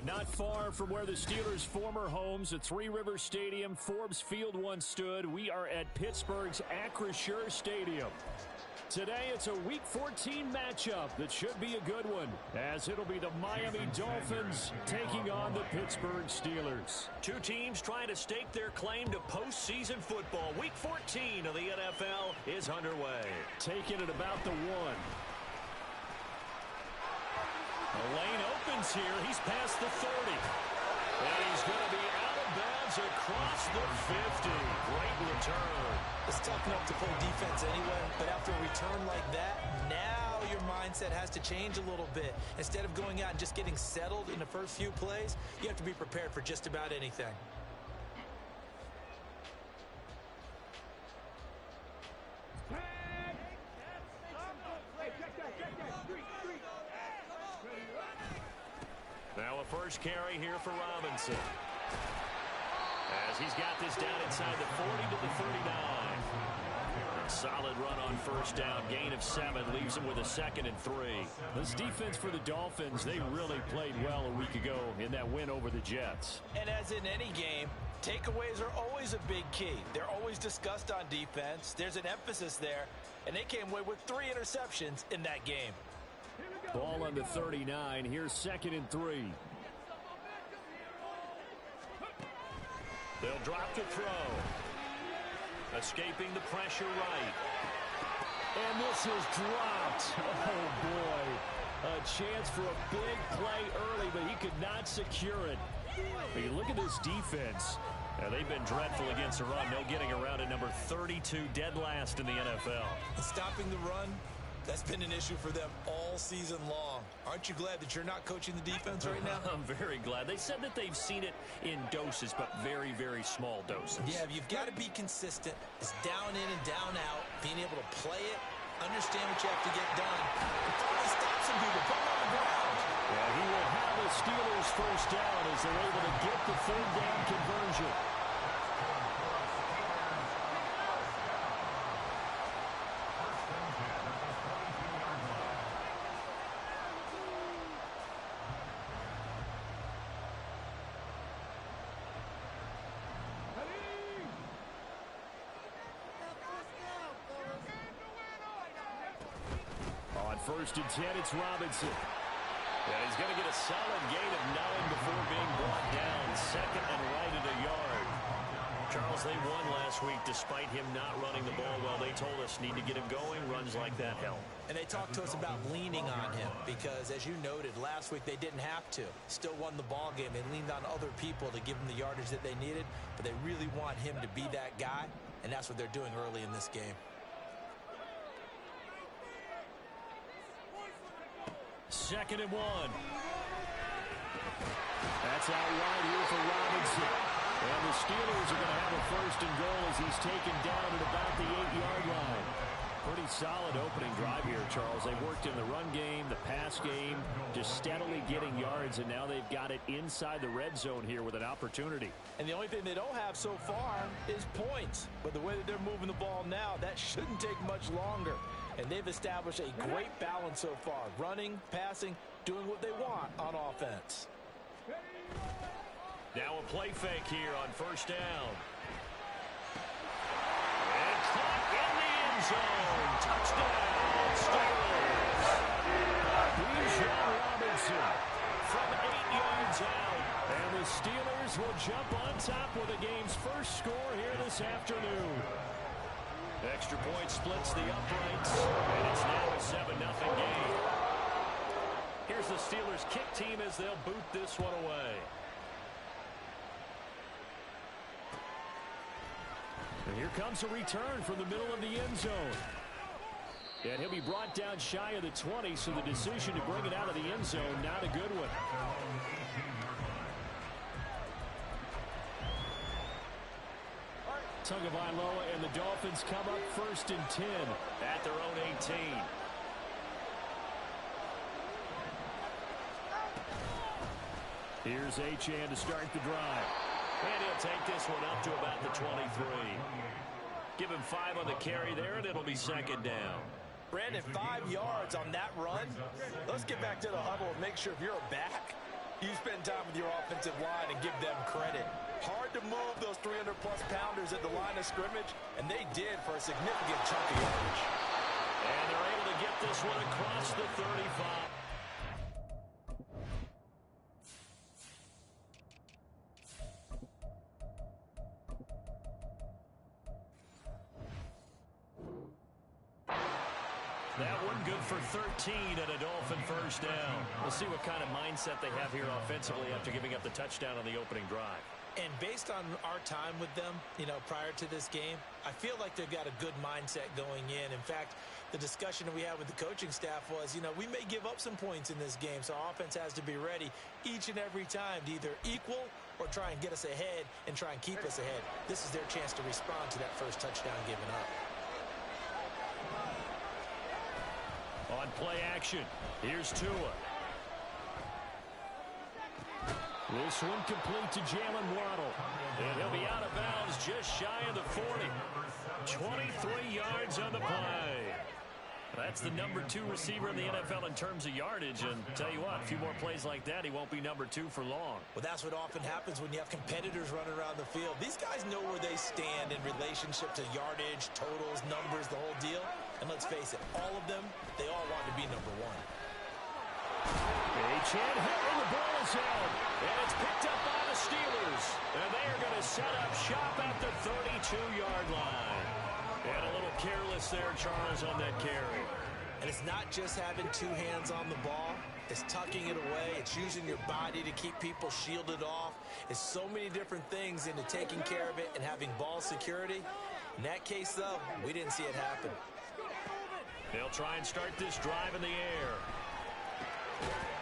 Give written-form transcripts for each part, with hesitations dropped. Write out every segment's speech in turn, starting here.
But not far from where the Steelers' former homes at Three Rivers Stadium, Forbes Field once stood, we are at Pittsburgh's Acrisure Stadium. Today, it's a Week 14 matchup that should be a good one, as it'll be the Miami Dolphins taking on the Pittsburgh Steelers. Two teams trying to stake their claim to postseason football. Week 14 of the NFL is underway. Taking it about the 1. The lane opens here. He's past the 30. And he's going to be out of bounds across the 50. Great return. It's tough enough to play defense anyway, but after a return like that, now your mindset has to change a little bit. Instead of going out and just getting settled in the first few plays, you have to be prepared for just about anything. Now a first carry here for Robinson. As he's got this down inside the 40 to the 39. A solid run on first down. Gain of 7 leaves him with a 2nd and 3. This defense for the Dolphins, they really played well a week ago in that win over the Jets. And as in any game, takeaways are always a big key. They're always discussed on defense. There's an emphasis there, and they came away with 3 interceptions in that game. Ball on the 39. Here's 2nd and 3. They'll drop to throw. Escaping the pressure right. And this is dropped. Oh, boy. A chance for a big play early, but he could not secure it. But you look at this defense. Now, they've been dreadful against the run. No getting around at number 32, dead last in the NFL. And stopping the run, that's been an issue for them all season long. Aren't you glad that you're not coaching the defense right now? I'm very glad. They said that they've seen it in doses, but very, very small doses. Yeah, you've got to be consistent. It's down in and down out, being able to play it, understand what you have to get done, and finally stop some people, put them on the ground. Yeah, he will have the Steelers first down as they're able to get the 3rd down conversion. On 1st and 10, it's Robinson. Yeah, he's going to get a solid gain of 9 before being brought down. 2nd and right at a yard. Charles, they won last week despite him not running the ball well. They told us need to get him going. Runs like that help. And they talked to us about leaning on him because, as you noted, last week they didn't have to. Still won the ball game. They leaned on other people to give them the yardage that they needed, but they really want him to be that guy, and that's what they're doing early in this game. 2nd and 1. That's out wide here for Robinson. And the Steelers are going to have a 1st and goal as he's taken down at about the 8-yard line. Pretty solid opening drive here, Charles. They worked in the run game, the pass game, just steadily getting yards, and now they've got it inside the red zone here with an opportunity. And the only thing they don't have so far is points. But the way that they're moving the ball now, that shouldn't take much longer. And they've established a great balance so far. Running, passing, doing what they want on offense. Now a play fake here on 1st down. And caught in the end zone. Touchdown, Steelers. Bijan Robinson from 8 yards out. And the Steelers will jump on top with the game's first score here this afternoon. Extra point splits the uprights, and it's now a 7-0 game. Here's the Steelers kick team as they'll boot this one away. And here comes a return from the middle of the end zone. And he'll be brought down shy of the 20, so the decision to bring it out of the end zone, not a good one. Tagovailoa and the Dolphins come up 1st and 10 at their own 18. Here's Achane to start the drive. And he'll take this one up to about the 23. Give him 5 on the carry there, and it'll be 2nd down. Brandon, 5 yards on that run. Let's get back to the huddle and make sure if you're a back, You spend time with your offensive line and give them credit. Hard to move those 300-plus pounders at the line of scrimmage, and they did for a significant chunk of yardage. And they're able to get this one across the 35. That one good for 13 and a Dolphin first down. We'll see what kind of mindset they have here offensively after giving up the touchdown on the opening drive. And based on our time with them, prior to this game, I feel like they've got a good mindset going in. In fact, the discussion that we had with the coaching staff was, we may give up some points in this game, so our offense has to be ready each and every time to either equal or try and get us ahead and try and keep us ahead. This is their chance to respond to that first touchdown given up. On play action, here's Tua. This one complete to Jalen Waddle. And he'll be out of bounds just shy of the 40. 23 yards on the play. That's the number 2 receiver in the NFL in terms of yardage. And tell you what, a few more plays like that, he won't be number 2 for long. Well, that's what often happens when you have competitors running around the field. These guys know where they stand in relationship to yardage, totals, numbers, the whole deal. And let's face it, all of them, they all want to be number 1. Achane hit and the ball is out. And it's picked up by the Steelers. And they are going to set up shop at the 32-yard line. And a little careless there, Charles, on that carry. And it's not just having 2 hands on the ball. It's tucking it away. It's using your body to keep people shielded off. It's so many different things into taking care of it and having ball security. In that case, though, we didn't see it happen. They'll try and start this drive in the air.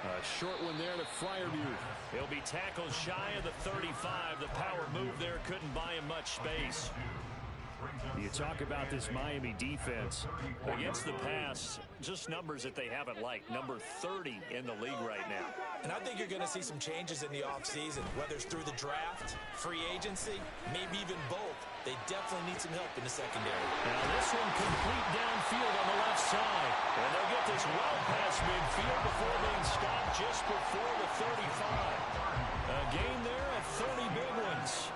A short one there to Fryermuth. He'll be tackled shy of the 35. The power move there couldn't buy him much space. You talk about this Miami defense. Against the pass, just numbers that they haven't liked. Number 30 in the league right now. And I think you're going to see some changes in the offseason, whether it's through the draft, free agency, maybe even both. They definitely need some help in the secondary. Now this one complete downfield on the left side. And they'll get this well past midfield before being stopped just before the 35. A gain there at 30 big ones.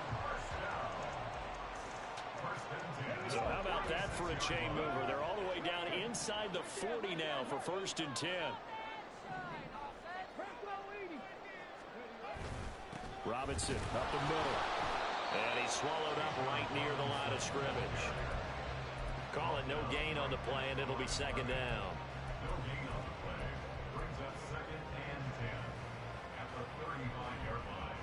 So how about that for a chain mover? They're all the way down inside the 40 now for 1st and 10. Robinson up the middle. And he's swallowed up right near the line of scrimmage. Call it no gain on the play, and it'll be 2nd down. Brings us 2nd and 10 at the 35-yard line.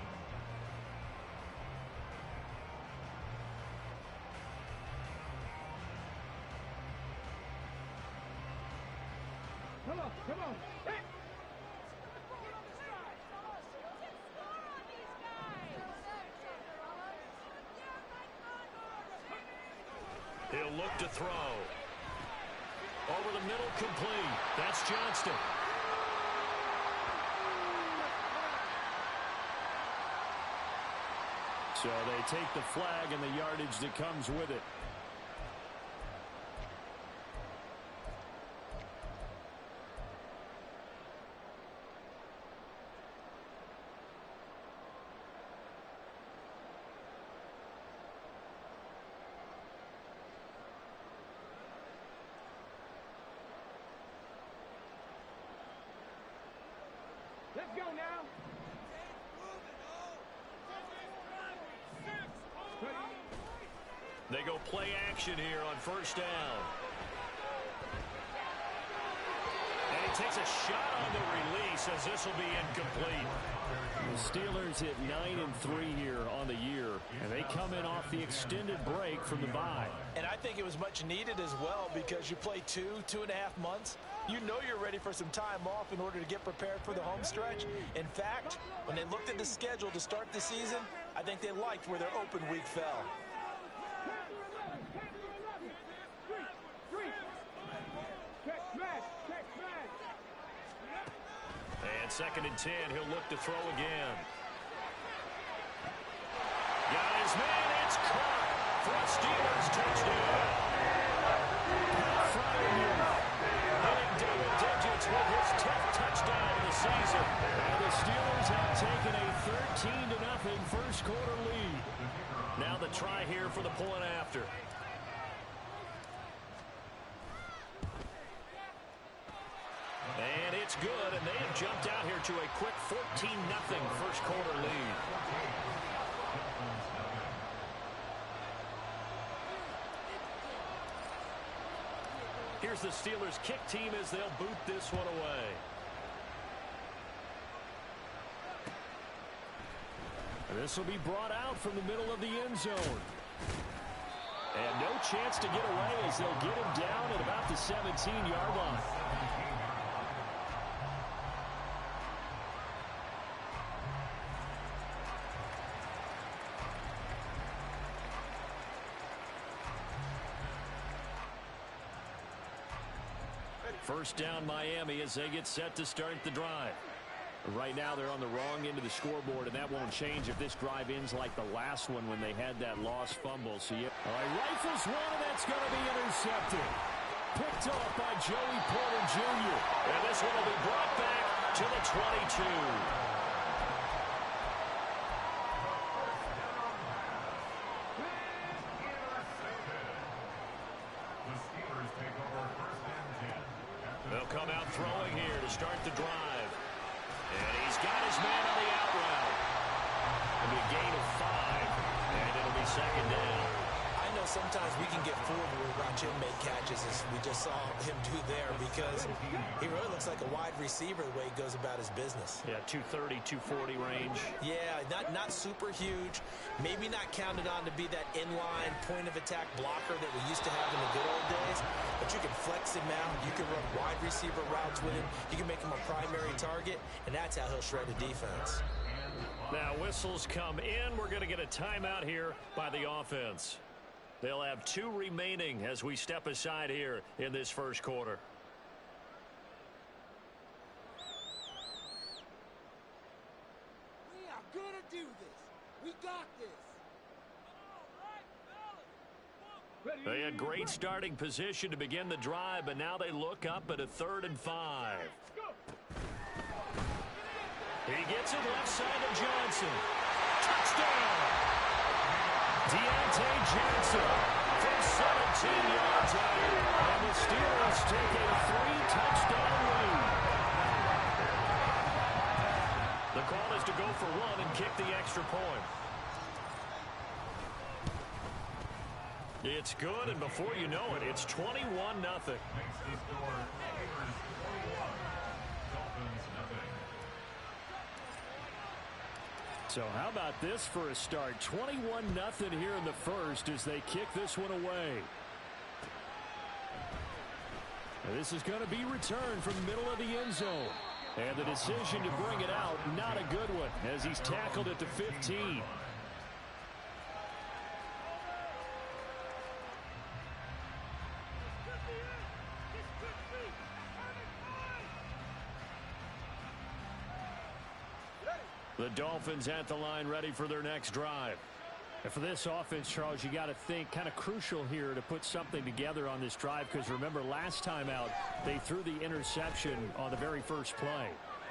Come on. Hey. He'll look to throw. Over the middle, complete. That's Johnston. So they take the flag and the yardage that comes with it. Let's go now. They go play action here on 1st down. And he takes a shot on the release as this will be incomplete. The Steelers hit 9-3 here on the year, and they come in off the extended break from the bye. And I think it was much needed as well because you play 2.5 months. You know you're ready for some time off in order to get prepared for the home stretch. In fact, when they looked at the schedule to start the season, I think they liked where their open week fell. And 2nd and 10, he'll look to throw again. Got his man, it's caught for a Steelers touchdown. Fryermuth hitting double digits with his 10th touchdown of the season. And the Steelers have after. And it's good, and they have jumped out here to a quick 14-0 first quarter lead. Here's the Steelers' kick team as they'll boot this one away. This will be brought out from the middle of the end zone. And no chance to get away as they'll get him down at about the 17-yard line. First down Miami as they get set to start the drive. Right now they're on the wrong end of the scoreboard, and that won't change if this drive ends like the last one when they had that lost fumble. So yeah. All right, rifles one, and that's going to be intercepted. Picked off by Joey Porter Jr. And this one will be brought back to the 22. They'll come out throwing here to start the drive. And he's got his man on the out route. It'll be a gain of 5, and it'll be second down. I know sometimes we can get fooled when we watch him make catches, as we just saw him do there, because he really looks like a wide receiver the way he goes about his business. Yeah, 230, 240 range. Yeah, not super huge. Maybe not counted on to be that inline point-of-attack blocker that we used to have in the good old days, but you can flex him out. You can run wide receiver routes with him. You can make him a primary target, and that's how he'll shred a defense. Now whistles come in. We're going to get a timeout here by the offense. They'll have 2 remaining as we step aside here in this first quarter. We are going to do this. We got this. They had great starting position to begin the drive, but now they look up at a 3rd and 5. He gets it left side to Johnson. Touchdown! Deontay Johnson from 17 yards out. And the Steelers take a 3-touchdown lead. The call is to go for 1 and kick the extra point. It's good, and before you know it, it's 21-0. So how about this for a start? 21-0 here in the first as they kick this one away. This is going to be returned from the middle of the end zone. And the decision to bring it out, not a good one, as he's tackled at the 15. The Dolphins at the line ready for their next drive. And for this offense, Charles, you got to think kind of crucial here to put something together on this drive, because remember last time out they threw the interception on the very first play.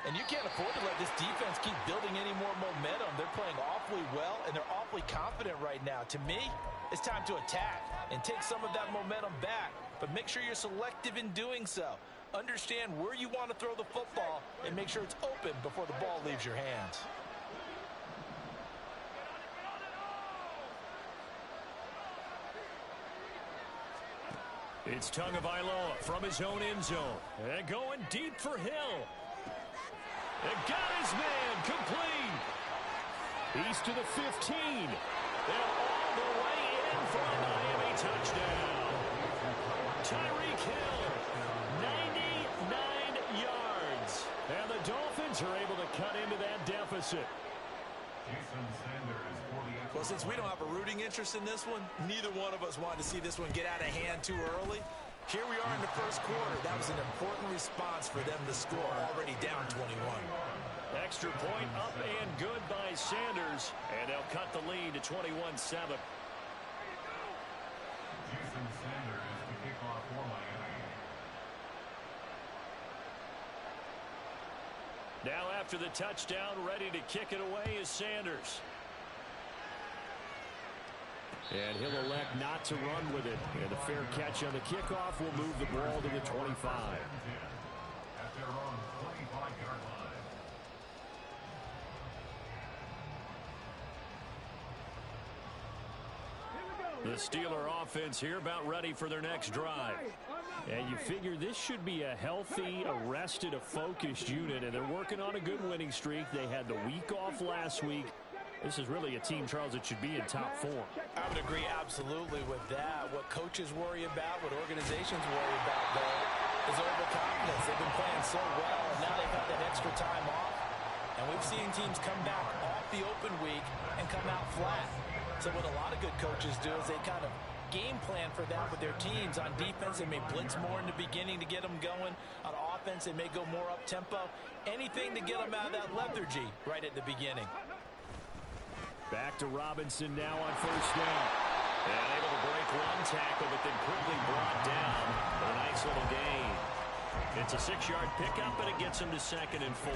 And you can't afford to let this defense keep building any more momentum. They're playing awfully well, and they're awfully confident right now. To me, it's time to attack and take some of that momentum back, but make sure you're selective in doing so. Understand where you want to throw the football and make sure it's open before the ball leaves your hands. It's Tagovailoa from his own end zone. And going deep for Hill. And got his man complete. He's to the 15. And all the way in for a Miami touchdown. Tyreek Hill, 99 yards. And the Dolphins are able to cut into that deficit. Well, since we don't have a rooting interest in this one, neither one of us wanted to see this one get out of hand too early. Here we are in the first quarter. That was an important response for them to score, already down 21. Extra point up and good by Sanders. And they'll cut the lead to 21-7. Jason Sanders is the kickoff for Miami. Now after the touchdown, ready to kick it away is Sanders. And he'll elect not to run with it. And a fair catch on the kickoff will move the ball to the 25. At their own 25-yard line. The Steeler offense here about ready for their next drive. And you figure this should be a healthy, arrested, a focused unit, and they're working on a good winning streak. They had the week off last week. This is really a team, Charles, that should be in top form. I would agree absolutely with that. What coaches worry about, what organizations worry about, though, is overconfidence. They've been playing so well, and now they've had that extra time off. And we've seen teams come back off the open week and come out flat. So what a lot of good coaches do is they kind of game plan for that with their teams. On defense, they may blitz more in the beginning to get them going. On offense, they may go more up-tempo. Anything to get them out of that lethargy right at the beginning. Back to Robinson now on first down. And able to break one tackle, but then quickly brought down. But a nice little gain. It's a 6-yard pickup, and it gets him to 2nd and 4.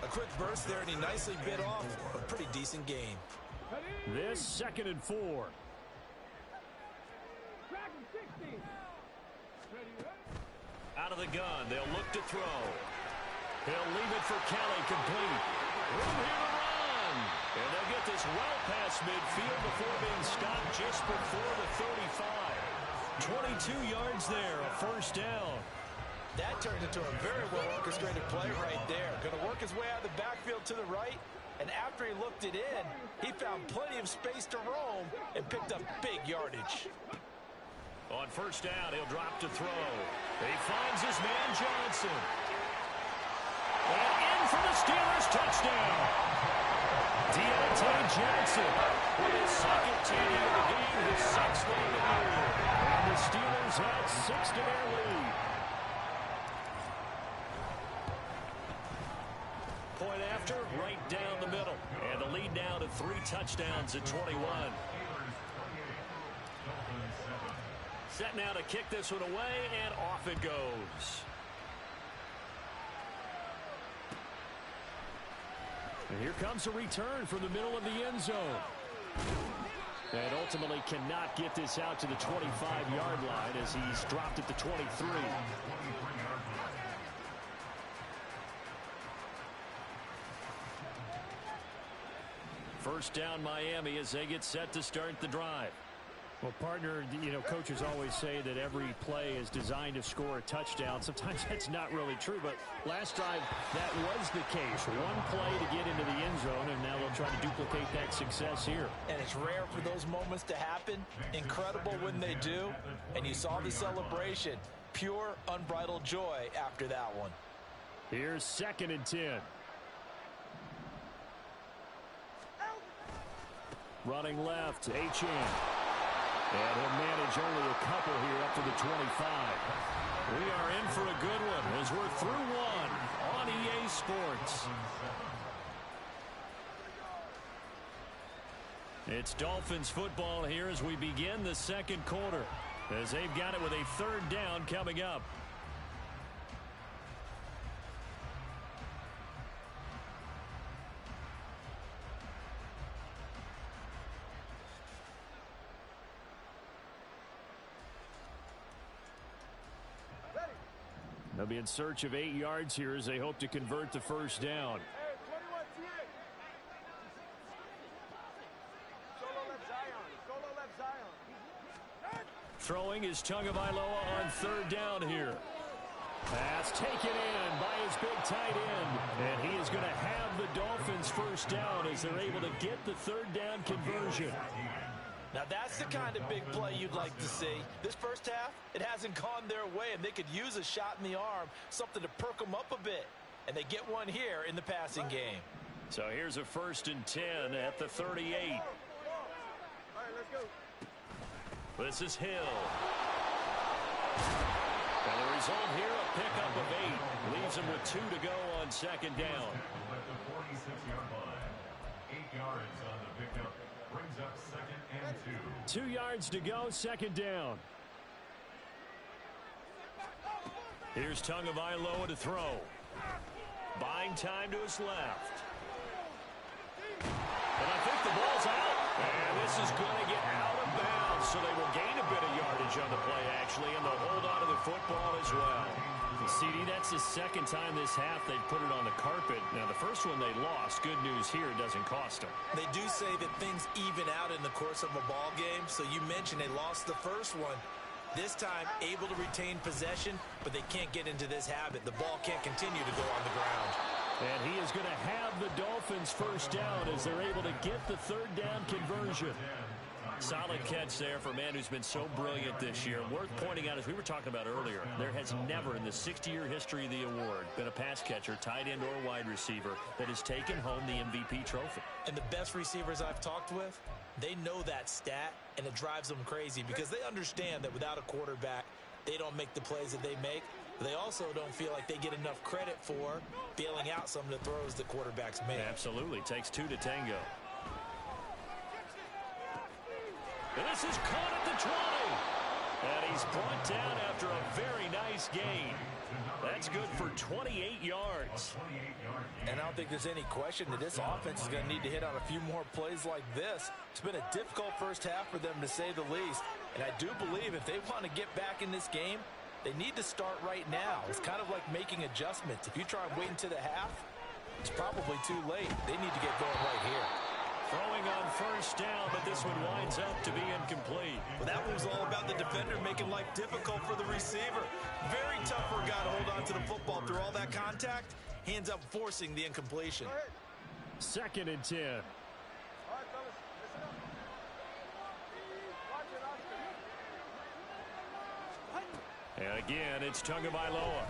A quick burst there, and he nicely bit off a pretty decent gain. This 2nd and 4. Out of the gun, they'll look to throw. He'll leave it for Kelly, complete. Room here to run. And they'll get this well past midfield before being stopped just before the 35. 22 yards there, a first down. That turned into a very well orchestrated play right there. Going to work his way out of the backfield to the right. And after he looked it in, he found plenty of space to roam and picked up big yardage. On first down, he'll drop to throw. He finds his man Johnson. And in for the Steelers, touchdown. Deontay Johnson with his second TD of the game, his 6th of the year. And the Steelers had 6 to their lead. Point after, right down the middle. And the lead now to 3 touchdowns at 21. Set now to kick this one away, and off it goes. And here comes a return from the middle of the end zone. And ultimately cannot get this out to the 25-yard line as he's dropped at the 23. First down Miami as they get set to start the drive. Well, partner, you know, coaches always say that every play is designed to score a touchdown. Sometimes that's not really true, but last drive, that was the case. One play to get into the end zone, and now they'll try to duplicate that success here. And it's rare for those moments to happen. Incredible when they do. And you saw the celebration. Pure, unbridled joy after that one. Here's 2nd and 10. Running left, H.M. And he'll manage only a couple here up to the 25. We are in for a good one as we're through one on EA Sports. It's Dolphins football here as we begin the second quarter, as they've got it with a 3rd down coming up. They'll be in search of 8 yards here as they hope to convert the first down. Throwing is Tagovailoa on 3rd down here. Pass taken in by his big tight end. And he is going to have the Dolphins first down as they're able to get the 3rd down conversion. Now that's the kind of big play you'd like to see. This first half, it hasn't gone their way, and they could use a shot in the arm, something to perk them up a bit. And they get one here in the passing game. So here's a 1st and 10 at the 38. All right, let's go. This is Hill. And the result here, a pickup of 8. Leaves him with 2 to go on 2nd down. At the 46-yard line. 8 yards on the pickup. Brings up 2nd and 2. 2 yards to go, 2nd down. Here's Tagovailoa to throw. Buying time to his left. And I think the ball's out. And this is going to get out of bounds, so they will gain a bit of yardage on the play, actually, and they'll hold on to the football as well. CD, that's the second time this half they've put it on the carpet. Now, the first one they lost. Good news here, it doesn't cost them. They do say that things even out in the course of a ball game, so you mentioned they lost the first one. This time, able to retain possession, but they can't get into this habit. The ball can't continue to go on the ground. And he is going to have the Dolphins first down as they're able to get the third down conversion. Solid catch there for a man who's been so brilliant this year. Worth pointing out, as we were talking about earlier, there has never in the 60-year history of the award been a pass catcher, tight end or wide receiver that has taken home the MVP trophy. And the best receivers I've talked with, they know that stat, and it drives them crazy because they understand that without a quarterback, they don't make the plays that they make. They also don't feel like they get enough credit for bailing out some of the throws the quarterbacks make. Absolutely. Takes two to tango. And this is caught at the 20. And he's brought down after a very nice gain. That's good for 28 yards. And I don't think there's any question that this offense is going to need to hit on a few more plays like this. It's been a difficult first half for them, to say the least. And I do believe if they want to get back in this game, they need to start right now. It's kind of like making adjustments. If you try and wait until the half, it's probably too late. They need to get going right here. Throwing on first down, but this one winds up to be incomplete. Well, that one was all about the defender making life difficult for the receiver. Very tough for a guy to hold on to the football through all that contact. He ends up forcing the incompletion. 2nd and 10. All right, fellas, listen up. Watch it, Oscar. And again, it's Tagovailoa.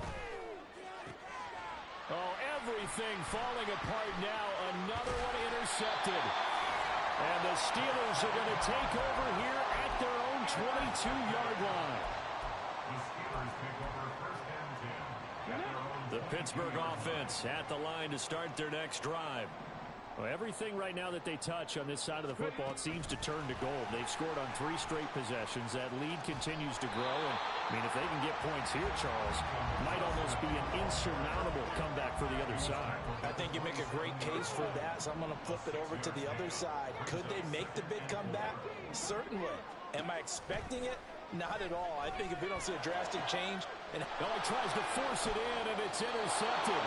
Oh, everything falling apart now. Another one intercepted. And the Steelers are going to take over here at their own 22-yard line. The Steelers take over first and 10 at their own. The Pittsburgh offense at the line to start their next drive. Well, everything right now that they touch on this side of the football, it seems to turn to gold. They've scored on 3 straight possessions. That lead continues to grow. And, I mean, if they can get points here, Charles, it might almost be an insurmountable comeback for the other side. I think you make a great case for that, so I'm going to flip it over to the other side. Could they make the big comeback? Certainly. Am I expecting it? Not at all. I think if we don't see a drastic change. And he tries to force it in, and it's intercepted.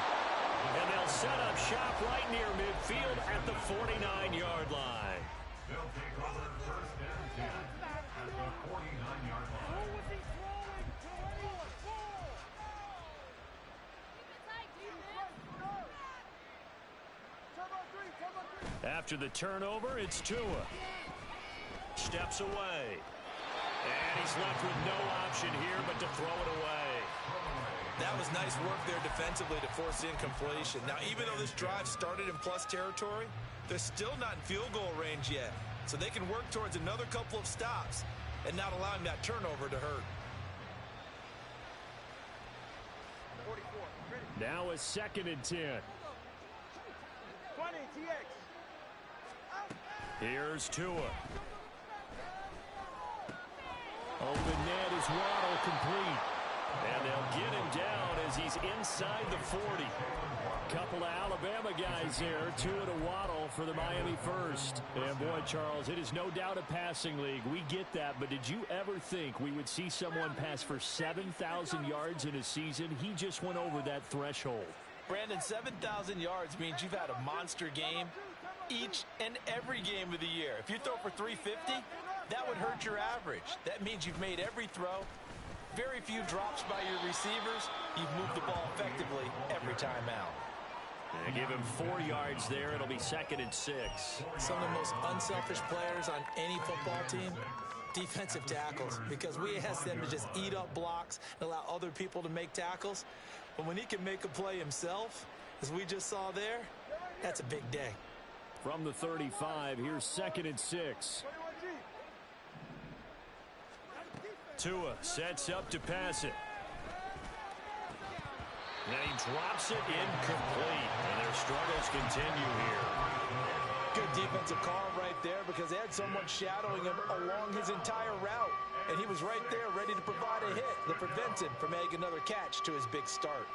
And they'll set up shop right near midfield at the 49-yard line. They'll take over first and 10 at the 49-yard line. After the turnover, it's Tua. Steps away. And he's left with no option here but to throw it away. That was nice work there defensively to force the incompletion. Now, even though this drive started in plus territory, they're still not in field goal range yet. So they can work towards another couple of stops and not allowing that turnover to hurt. 44. Ready. Now a 2nd and 10. 20, TX. Here's Tua. Over the net is Waddle, complete. And they'll get him down as he's inside the 40. Couple of Alabama guys there. Tua to Waddle for the Miami first. And boy, Charles, it is no doubt a passing league. We get that, but did you ever think we would see someone pass for 7,000 yards in a season? He just went over that threshold. Brandon, 7,000 yards means you've had a monster game each and every game of the year. If you throw for 350, that would hurt your average. That means you've made every throw. Very few drops by your receivers. You've moved the ball effectively every time out. They give him 4 yards there. It'll be 2nd and 6. Some of the most unselfish players on any football team, defensive tackles, because we ask them to just eat up blocks and allow other people to make tackles. But when he can make a play himself, as we just saw there, that's a big day. From the 35, here's 2nd and 6. Tua sets up to pass it. And he drops it incomplete. And their struggles continue here. Good defensive call right there because they had someone shadowing him along his entire route. And he was right there ready to provide a hit that prevents him from making another catch to his big start.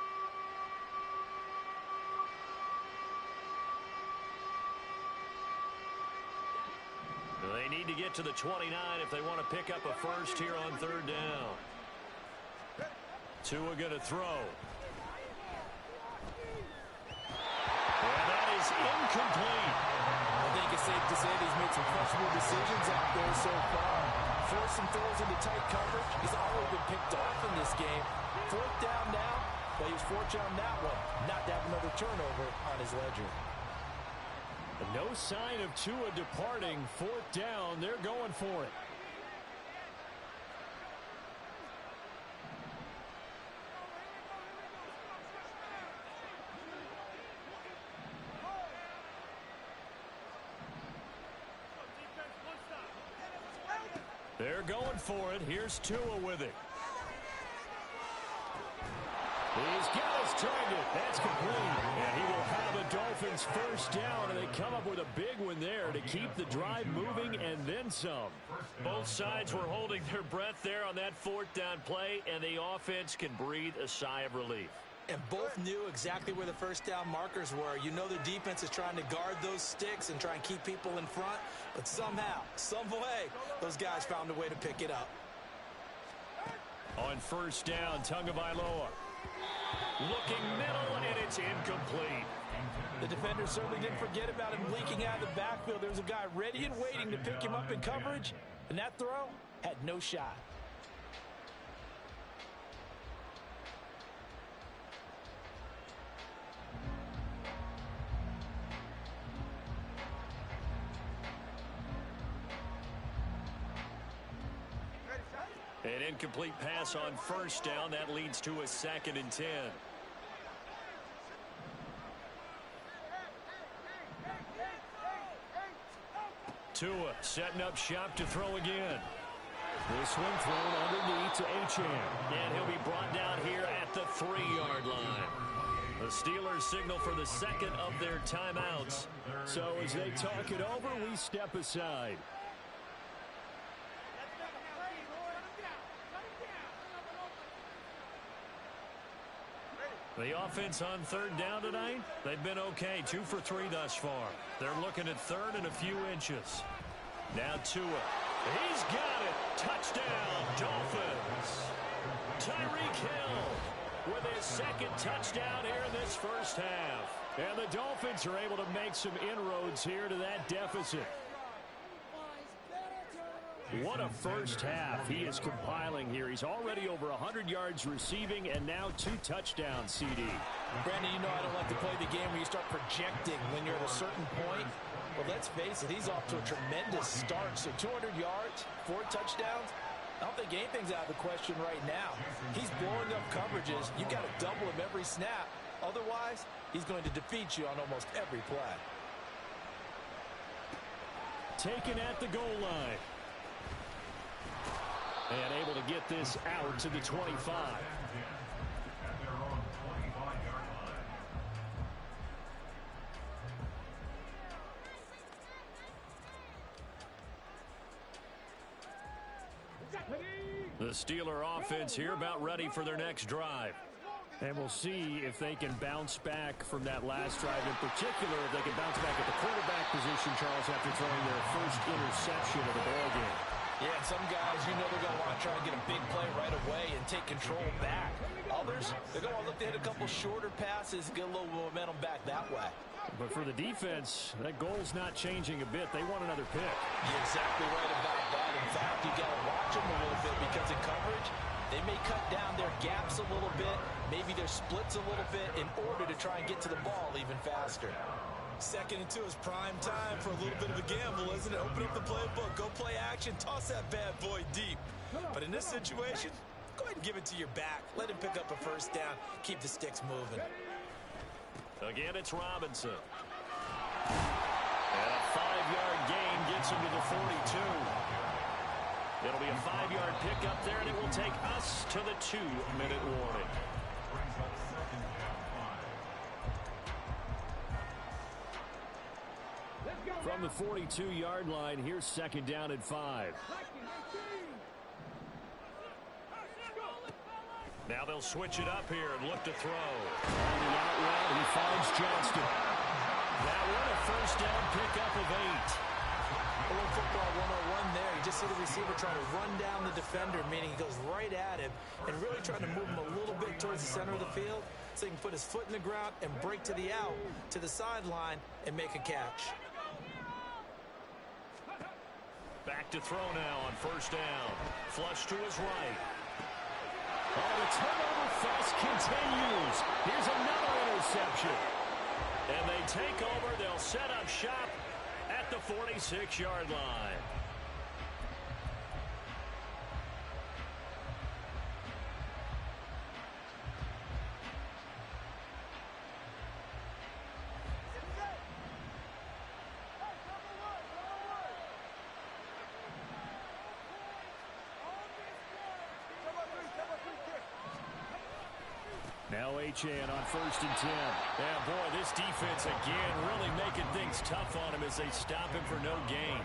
They need to get to the 29 if they want to pick up a first here on third down. Tua going to throw. And that is incomplete. I think it's safe to say that he's made some questionable decisions out there so far. Forced some throws into tight coverage. He's already been picked off in this game. Fourth down now, but he was fortunate on that one. Not to have another turnover on his ledger. No sign of Tua departing. Fourth down, they're going for it. They're going for it. Here's Tua with it. He's got his target. That's complete. And he will have a Dolphins first down, and they come up with a big one there to keep the drive moving and then some. Both sides were holding their breath there on that fourth down play, and the offense can breathe a sigh of relief. And both knew exactly where the first down markers were. You know the defense is trying to guard those sticks and try and keep people in front. But somehow, some way, those guys found a way to pick it up. On first down, Tagovailoa. Looking middle, and it's incomplete. The defender certainly didn't forget about him leaking out of the backfield. There was a guy ready and waiting to pick him up in coverage, and that throw had no shot. An incomplete pass on first down. That leads to a 2nd and 10. Tua setting up shop to throw again. This one thrown underneath to Achane. And he'll be brought down here at the 3-yard line. The Steelers signal for the second of their timeouts. So as they talk it over, we step aside. The offense on third down tonight, they've been okay. 2 for 3 thus far. They're looking at third and a few inches. Now Tua. He's got it. Touchdown, Dolphins. Tyreek Hill with his 2nd touchdown here in this first half. And the Dolphins are able to make some inroads here to that deficit. What a first half he is compiling here. He's already over 100 yards receiving and now 2 touchdowns, CD. Brandon, you know I don't like to play the game where you start projecting when you're at a certain point. But let's face it, he's off to a tremendous start. So 200 yards, 4 touchdowns. I don't think anything's out of the question right now. He's blowing up coverages. You've got to double him every snap. Otherwise, he's going to defeat you on almost every play. Taken at the goal line. And able to get this out to the 25. At their own 25-yard line. The Steeler offense here about ready for their next drive. And we'll see if they can bounce back from that last drive. In particular, if they can bounce back at the quarterback position, Charles, after throwing their first interception of the ball game. Yeah, some guys, you know they're going to want to try and get a big play right away and take control back. Others, they're going to look to hit a couple shorter passes and get a little momentum back that way. But for the defense, that goal's not changing a bit. They want another pick. You're exactly right about that. In fact, you got to watch them a little bit because in coverage, they may cut down their gaps a little bit, maybe their splits a little bit in order to try and get to the ball even faster. 2nd and 2 is prime time for a little bit of a gamble, isn't it? Open up the playbook, go play action, toss that bad boy deep. But in this situation, go ahead and give it to your back. Let him pick up a first down, keep the sticks moving. Again, it's Robinson. And a 5-yard gain gets him to the 42. It'll be a 5-yard pickup there, and it will take us to the 2-minute warning. Brings up 2nd and 5. From the 42-yard line, here's 2nd down and 5. Now they'll switch it up here and look to throw. On the out route, he finds Johnston. That one a first down pickup of 8. A little football 101 there. You just see the receiver trying to run down the defender, meaning he goes right at him and really trying to move him a little bit towards the center of the field so he can put his foot in the ground and break to the out, to the sideline, and make a catch. Back to throw now on first down. Flush to his right. Oh, the turnover fest continues. Here's another interception. And they take over. They'll set up shop at the 46-yard line. Now Achane on first and 10. Yeah, boy, this defense again really making things tough on him as they stop him for no gain.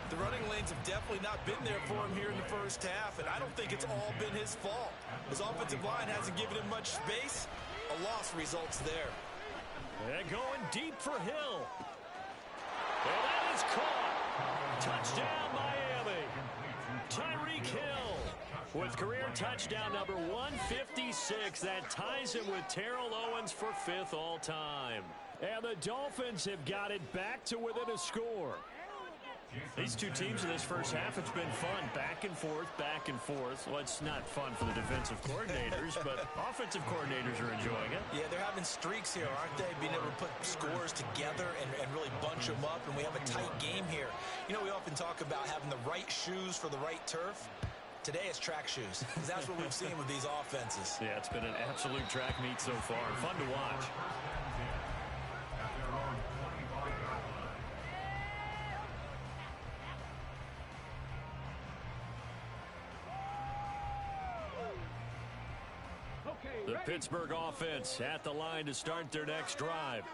The running lanes have definitely not been there for him here in the first half, and I don't think it's all been his fault. His offensive line hasn't given him much space. A loss results there. And going deep for Hill. And that is caught. Touchdown, Miami. Tyreek Hill with career touchdown number 156. That ties him with Terrell Owens for 5th all-time. And the Dolphins have got it back to within a score. These two teams in this first half, it's been fun. Back and forth, back and forth. Well, it's not fun for the defensive coordinators, but offensive coordinators are enjoying it. Yeah, they're having streaks here, aren't they? Being able to put scores together and really bunch them up, and we have a tight game here. You know, we often talk about having the right shoes for the right turf. Today it's track shoes, because that's what we've seen with these offenses. Yeah, it's been an absolute track meet so far. Fun to watch. The Pittsburgh offense at the line to start their next drive.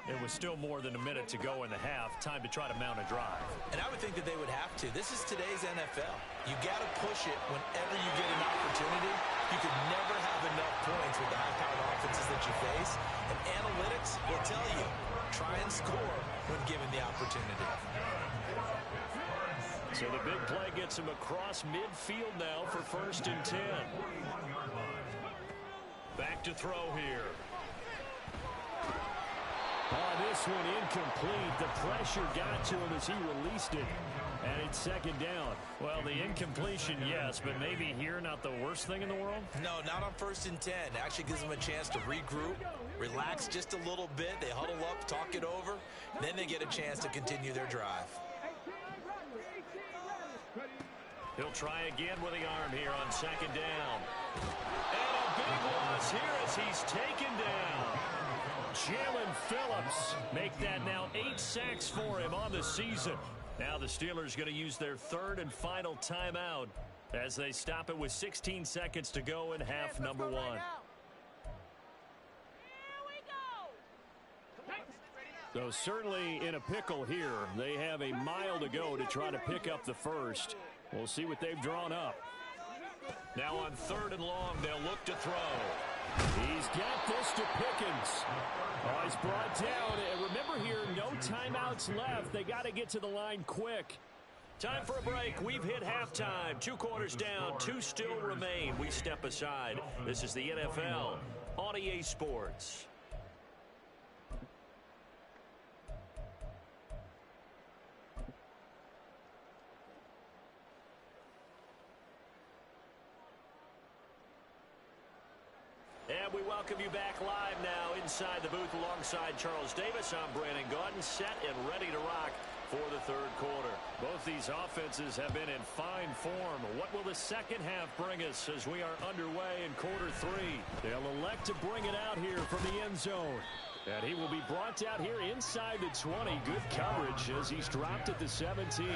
It was still more than a minute to go in the half. Time to try to mount a drive. And I would think that they would have to. This is today's NFL. You got to push it whenever you get an opportunity. You could never have enough points with the high-powered offenses that you face. And analytics will tell you, try and score when given the opportunity. So the big play gets him across midfield now for first and 10. Back to throw here. Oh, this one incomplete. The pressure got to him as he released it. And it's second down. Well, the incompletion, yes, but maybe here not the worst thing in the world? No, not on first and 10. It actually gives them a chance to regroup, relax just a little bit. They huddle up, talk it over, then they get a chance to continue their drive. He'll try again with the arm here on second down. And a big loss here as he's taken down. Jalen Phillips Make that now 8 sacks for him on the season. Now the Steelers going to use their third and final timeout as they stop it with 16 seconds to go in half number 1. So certainly in a pickle here. They have a mile to go to try to pick up the first. We'll see what they've drawn up. Now on third and long, they'll look to throw. He's got this to Pickens. Oh, he's brought down. And remember here, no timeouts left. They got to get to the line quick. Time for a break. We've hit halftime. 2 quarters down. 2 still remain. We step aside. This is the NFL on EA Sports. And we welcome you back live now inside the booth alongside Charles Davis. I'm Brandon Gaudin, set and ready to rock for the third quarter. Both these offenses have been in fine form. What will the second half bring us as we are underway in quarter 3? They'll elect to bring it out here from the end zone. And he will be brought out here inside the 20. Good coverage as he's dropped at the 17.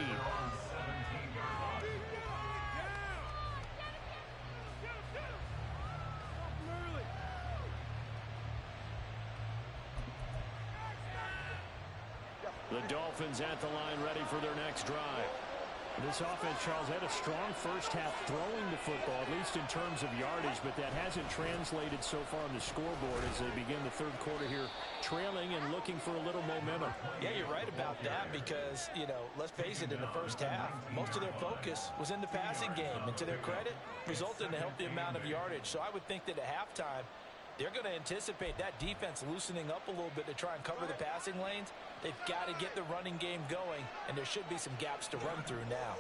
The Dolphins at the line ready for their next drive. This offense, Charles, had a strong first half throwing the football, at least in terms of yardage, but that hasn't translated so far on the scoreboard as they begin the third quarter here, trailing and looking for a little momentum. Yeah, you're right about that because, you know, let's face it, in the first half, most of their focus was in the passing game. And to their credit, resulted in a healthy amount of yardage. So I would think that at halftime, they're going to anticipate that defense loosening up a little bit to try and cover the passing lanes. They've got to get the running game going, and there should be some gaps to run through now.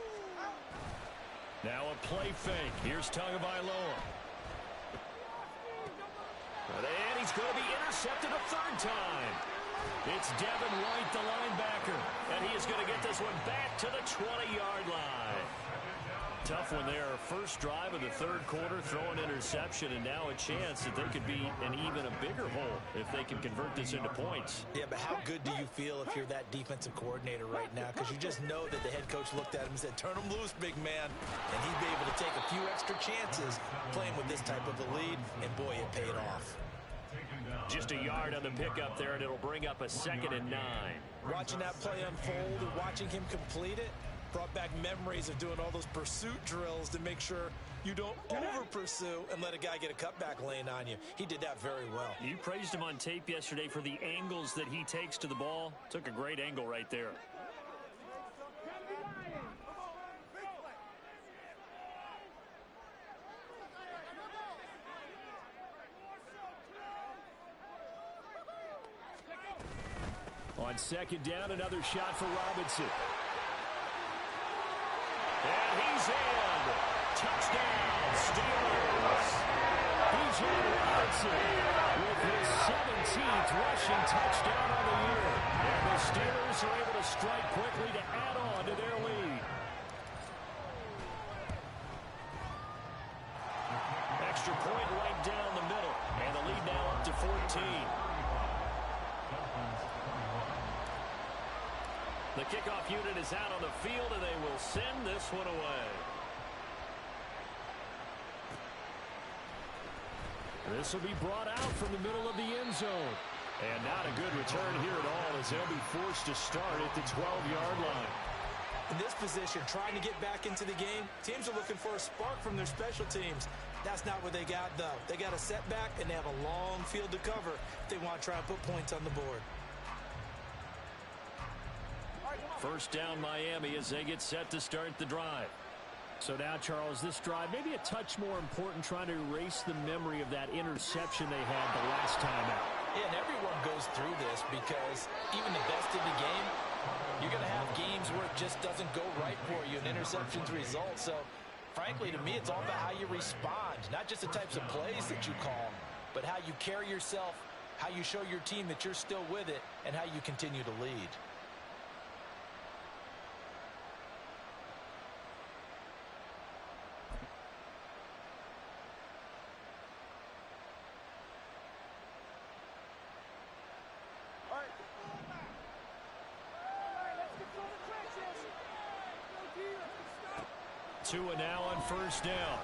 Now a play fake. Here's Tagovailoa. And he's going to be intercepted a third time. It's Devin White, the linebacker, and he is going to get this one back to the 20-yard line. Tough one there. First drive of the third quarter, throw an interception, and now a chance that they could be in even a bigger hole if they can convert this into points. Yeah, but how good do you feel if you're that defensive coordinator right now? Because you just know that the head coach looked at him and said, turn him loose, big man. And he'd be able to take a few extra chances playing with this type of a lead, and boy, it paid off. Just a yard on the pickup there, and it'll bring up a 2nd and 9. Watching that play unfold and watching him complete it brought back memories of doing all those pursuit drills to make sure you don't over-pursue and let a guy get a cutback lane on you. He did that very well. You praised him on tape yesterday for the angles that he takes to the ball. Took a great angle right there. On second down, another shot for Robinson. And he's in. Touchdown, Steelers. B.J. Robinson with his 17th rushing touchdown on the year. And the Steelers are able to strike quickly to add on to their lead. Extra point right down the middle. And the lead now up to 14. The kickoff unit is out on the field, and they will send this one away. This will be brought out from the middle of the end zone. And not a good return here at all as they'll be forced to start at the 12-yard line. In this position, trying to get back into the game, teams are looking for a spark from their special teams. That's not what they got, though. They got a setback, and they have a long field to cover if they want to try and put points on the board. First down Miami as they get set to start the drive. So now, Charles, this drive maybe a touch more important, trying to erase the memory of that interception they had the last time out. Yeah, and everyone goes through this because even the best in the game, you're going to have games where it just doesn't go right for you, and interceptions result. So, frankly, to me, it's all about how you respond, not just the types of plays that you call, but how you carry yourself, how you show your team that you're still with it, and how you continue to lead. Tua now on first down.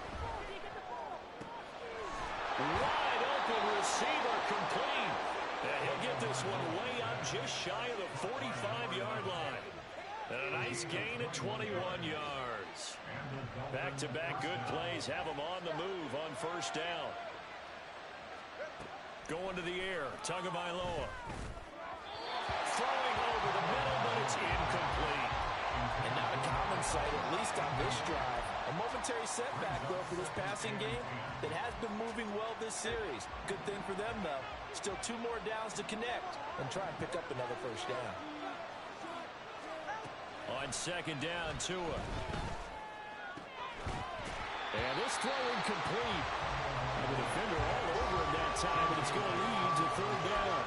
Wide open receiver complete. And he'll get this one way up just shy of the 45-yard line. And a nice gain at 21 yards. Back-to-back good plays have him on the move on first down. Going to the air, Tagovailoa. Throwing over the middle, but it's incomplete. And not a common sight, at least on this drive. A momentary setback, though, for this passing game that has been moving well this series. Good thing for them, though. Still 2 more downs to connect and try and pick up another first down. On second down, Tua. And this throw incomplete. And the defender all over him that time, but it's going to lead to third down.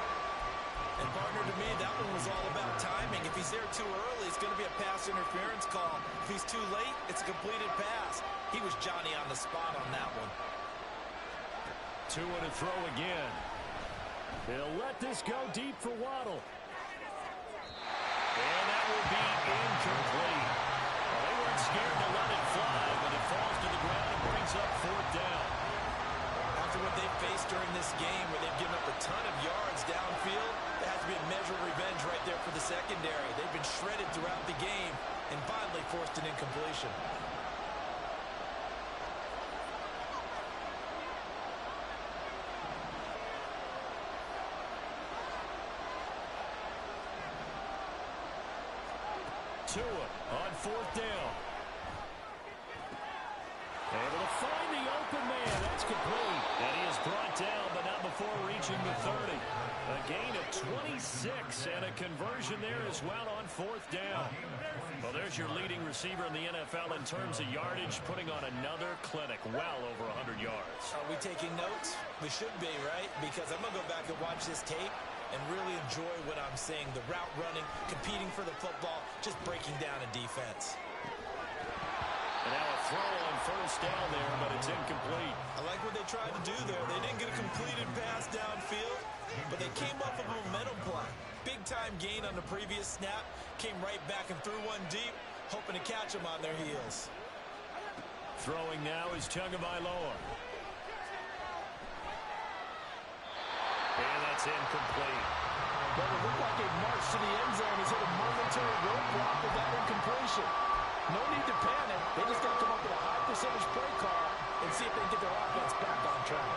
And, partner, to me, that one was all about timing. If he's there too early, it's going to be a pass interference call. If he's too late, it's a completed pass. He was Johnny on the spot on that one. Tua to throw again. They'll let this go deep for Waddle. And that will be incomplete. Well, they weren't scared to let it fly, but it falls to the ground and brings up fourth down. After what they've faced during this game, where they've given up a ton of yards downfield, there has to be a measure of revenge right there for the secondary. They've been shredded throughout the game and finally forced an incompletion. to him on 4th down. Able to find the open man. That's complete. And he is brought down, but not before reaching the 30. A gain of 26 and a conversion there as well on 4th down. Well, there's your leading receiver in the NFL in terms of yardage, putting on another clinic, well over 100 yards. Are we taking notes? We should be, right? Because I'm going to go back and watch this tape and really enjoy what I'm seeing. The route running, competing for the football, just breaking down a defense. And now a throw on 1st down there, but it's incomplete. I like what they tried to do there. They didn't get a completed pass downfield, but they came up with a momentum play. Big-time gain on the previous snap, came right back and threw one deep, hoping to catch them on their heels. Throwing now is Tagovailoa. And that's incomplete. But it looked like a march to the end zone. He's hit a momentary roadblock with that incompletion. No need to panic. They just got to come up with a high percentage play call and see if they can get their offense back on track.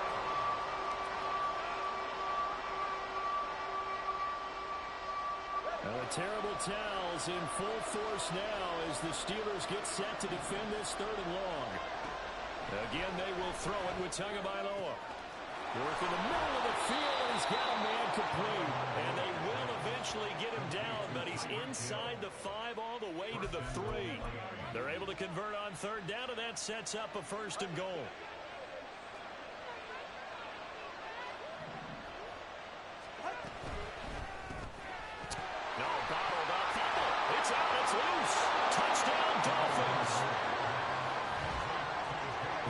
Well, the terrible towels in full force now as the Steelers get set to defend this 3rd and long. Again, they will throw it with Tagovailoa. Work in the middle of the field. He's got a man complete. And they will eventually get him down, but he's inside the 5 all the way to the 3. They're able to convert on 3rd down, and that sets up a 1st and goal. No, bottled up. It's out. It's loose. Touchdown, Dolphins.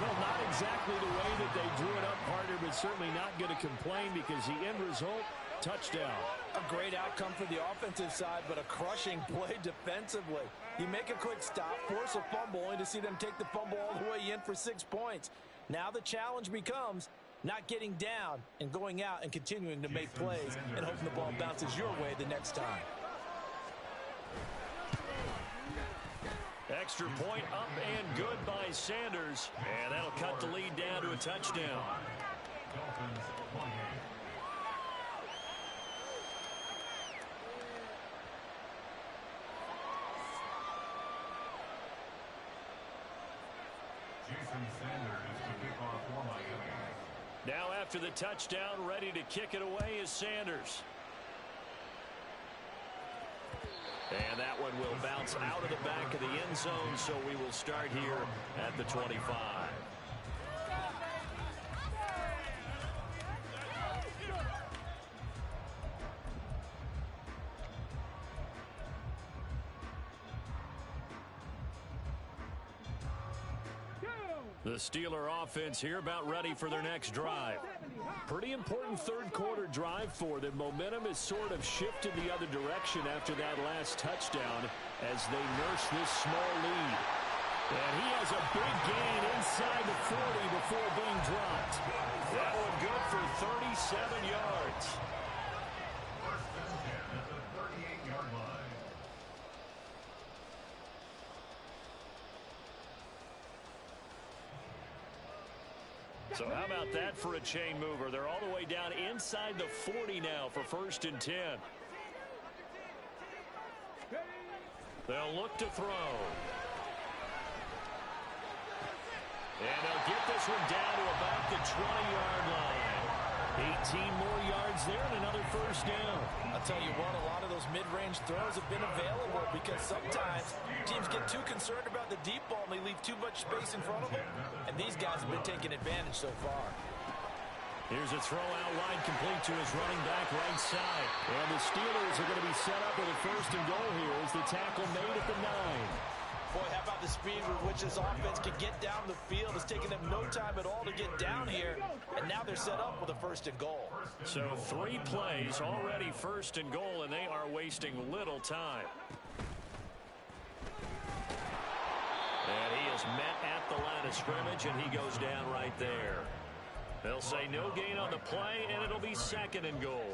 Well, not exactly the way that they drew it up, partner, but certainly not going to complain because the end result, touchdown. A great outcome for the offensive side, but a crushing play defensively. You make a quick stop, force a fumble, only to see them take the fumble all the way in for 6 points. Now the challenge becomes not getting down and going out and continuing to make plays and hoping the ball bounces your way the next time. Extra point up and good by Sanders. And that'll cut the lead down to a touchdown. Dolphins 28. Jason Sanders to kick off for Miami. Now after the touchdown, ready to kick it away is Sanders. And that one will bounce out of the back of the end zone, so we will start here at the 25. The Steeler offense here about ready for their next drive. Pretty important 3rd quarter drive for them. Momentum has sort of shifted the other direction after that last touchdown as they nurse this small lead. And he has a big gain inside the 40 before being dropped. That one good for 37 yards. First and 10 at the 38-yard line. So how about that for a chain mover? They're all the way down inside the 40 now for 1st and 10. They'll look to throw. And they'll get this one down to about the 20-yard line. 18 more yards there and another 1st down. I'll tell you what, a lot of those mid-range throws have been available because sometimes teams get too concerned about the deep ball and they leave too much space in front of them. And these guys have been taking advantage so far. Here's a throw out wide, complete to his running back right side. And the Steelers are going to be set up with a 1st and goal here as the tackle made at the 9. Boy, how about the speed with which this offense can get down the field? It's taken them no time at all to get down here, and now they're set up with a 1st and goal. So 3 plays already 1st and goal, and they are wasting little time. And he is met at the line of scrimmage, and he goes down right there. They'll say no gain on the play, and it'll be 2nd and goal.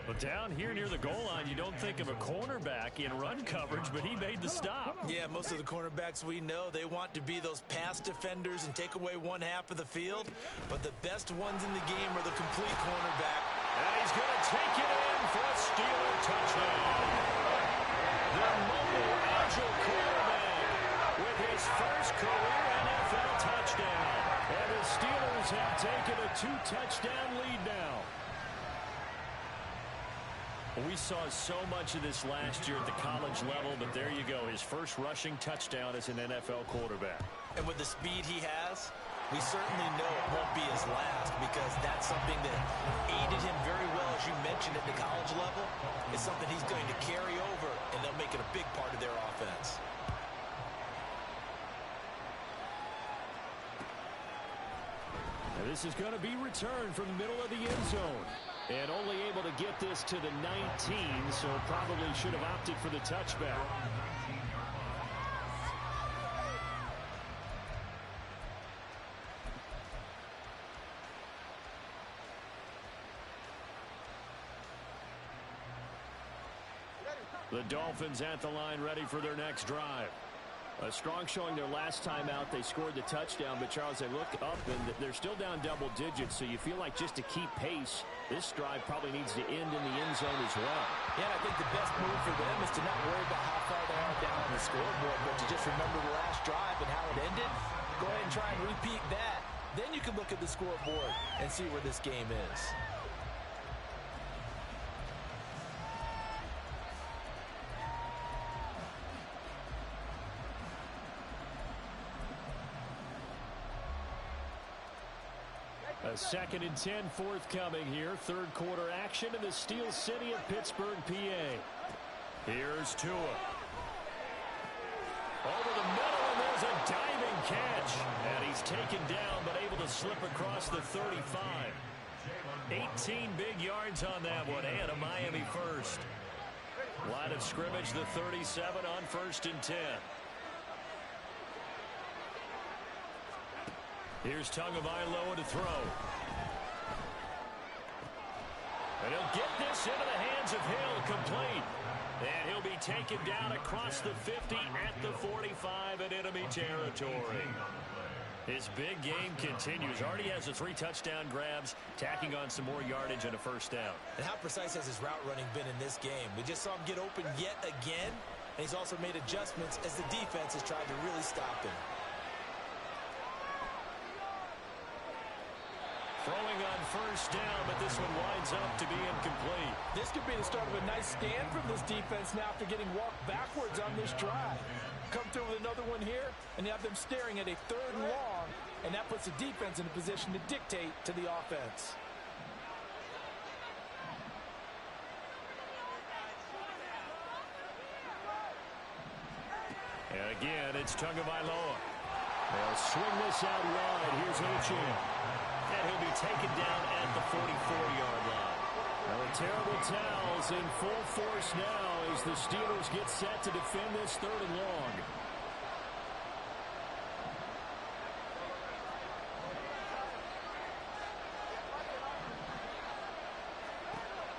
But down here near the goal line, you don't think of a cornerback in run coverage, but he made the stop. Yeah, most of the cornerbacks we know, they want to be those pass defenders and take away one half of the field. But the best ones in the game are the complete cornerback. And he's going to take it in for a Steeler touchdown. They're mobile touchdown lead now. We saw so much of this last year at the college level, but there you go. His first rushing touchdown as an NFL quarterback. And with the speed he has, we certainly know it won't be his last, because that's something that aided him very well, as you mentioned, at the college level. It's something he's going to carry over, and they'll make it a big part of their offense. Now this is going to be returned from the middle of the end zone. And only able to get this to the 19, so probably should have opted for the touchback. The Dolphins at the line, ready for their next drive. A strong showing their last time out. They scored the touchdown, but Charles, they look up and they're still down double digits, so you feel like just to keep pace, this drive probably needs to end in the end zone as well. Yeah, I think the best move for them is to not worry about how far they are down on the scoreboard, but to just remember the last drive and how it ended. Go ahead and try and repeat that. Then you can look at the scoreboard and see where this game is. A 2nd and 10 forthcoming here. Third quarter action in the Steel City of Pittsburgh, PA. Here's Tua. Over the middle, and there's a diving catch. And he's taken down, but able to slip across the 35. 18 big yards on that one, and a Miami first. Line of scrimmage, the 37 on 1st and 10. Here's Tagovailoa to throw. And he'll get this into the hands of Hill, complete. And he'll be taken down across the 50 at the 45 in enemy territory. His big game continues. Already has the 3 touchdown grabs, tacking on some more yardage and a first down. And how precise has his route running been in this game? We just saw him get open yet again, and he's also made adjustments as the defense has tried to really stop him. Throwing on first down, but this one winds up to be incomplete. This could be the start of a nice stand from this defense now after getting walked backwards on this drive. Come through with another one here, and you have them staring at a 3rd and long, and that puts the defense in a position to dictate to the offense. And again, it's Tagovailoa. They'll swing this out wide. Here's Ochin. And he'll be taken down at the 44-yard line. Now the terrible towels in full force now as the Steelers get set to defend this 3rd and long.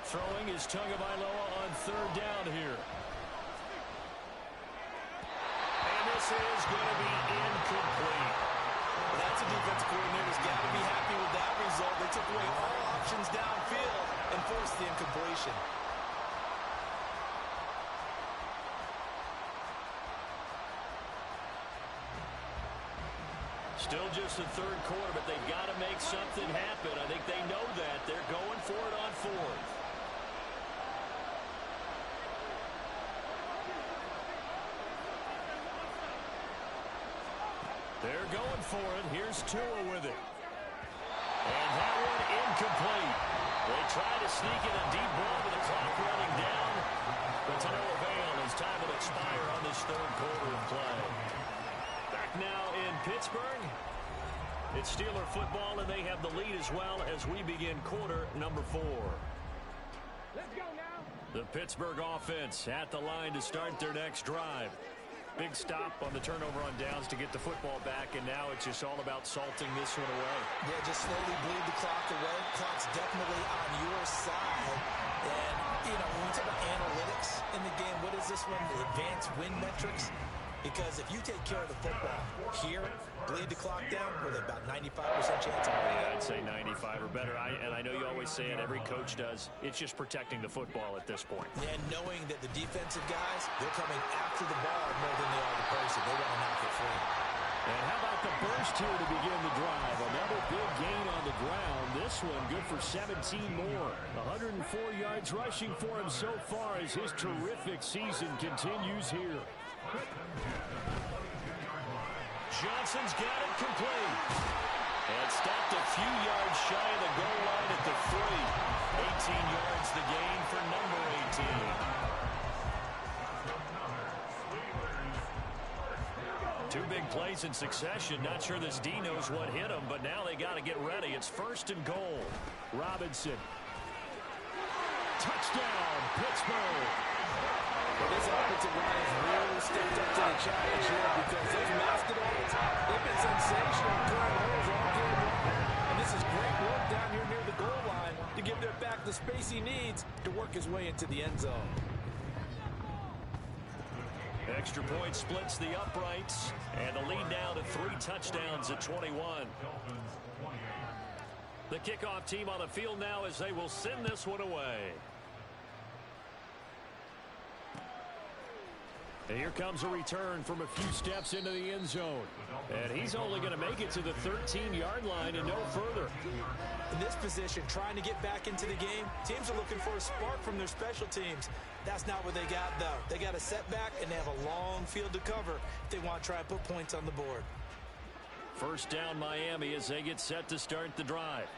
Throwing is Tagovailoa on 3rd down here. And this is going to be incomplete. That's a defense coordinator's got to be happy with that result. They took away all options downfield and forced the incompletion. Still just the 3rd quarter, but they've got to make something happen. I think they know that. They're going for it on 4th. They're going for it. Here's Tua with it. And that one incomplete. They try to sneak in a deep ball with the clock running down. But to no avail as time will expire on this 3rd quarter of play. Back now in Pittsburgh. It's Steeler football, and they have the lead as well as we begin quarter number 4. Let's go now. The Pittsburgh offense at the line to start their next drive. Big stop on the turnover on downs to get the football back, and now it's just all about salting this one away. Yeah, just slowly bleed the clock away. Clock's definitely on your side. And, you know, when we talk about analytics in the game, what is this one? The advanced win metrics? Because if you take care of the football here, bleed the clock down, with about 95% chance of winning. Yeah, I'd say 95 or better. And I know you always say it, every coach does. It's just protecting the football at this point. And knowing that the defensive guys, they're coming after the ball more than they are the person. They want to knock it free. And how about the burst here to begin the drive? Another big gain on the ground. This one good for 17 more. 104 yards rushing for him so far as his terrific season continues here. Johnson's got it complete. And stopped a few yards shy of the goal line at the 3. 18 yards the gain for number 18. Two big plays in succession. Not sure this D knows what hit him, but now they got to get ready. It's 1st and goal. Robinson. Touchdown, Pittsburgh. Well, this offensive line has really stepped up to the challenge here because those mastodons, they've been sensational clearing holes all game long. And this is great work down here near the goal line to give their back the space he needs to work his way into the end zone. Extra point splits the uprights, and the lead now to 3 touchdowns at 21. The kickoff team on the field now as they will send this one away. And here comes a return from a few steps into the end zone. And he's only going to make it to the 13-yard line and no further. In this position, trying to get back into the game, teams are looking for a spark from their special teams. That's not what they got, though. They got a setback, and they have a long field to cover if they want to try and put points on the board. First down, Miami, as they get set to start the drive.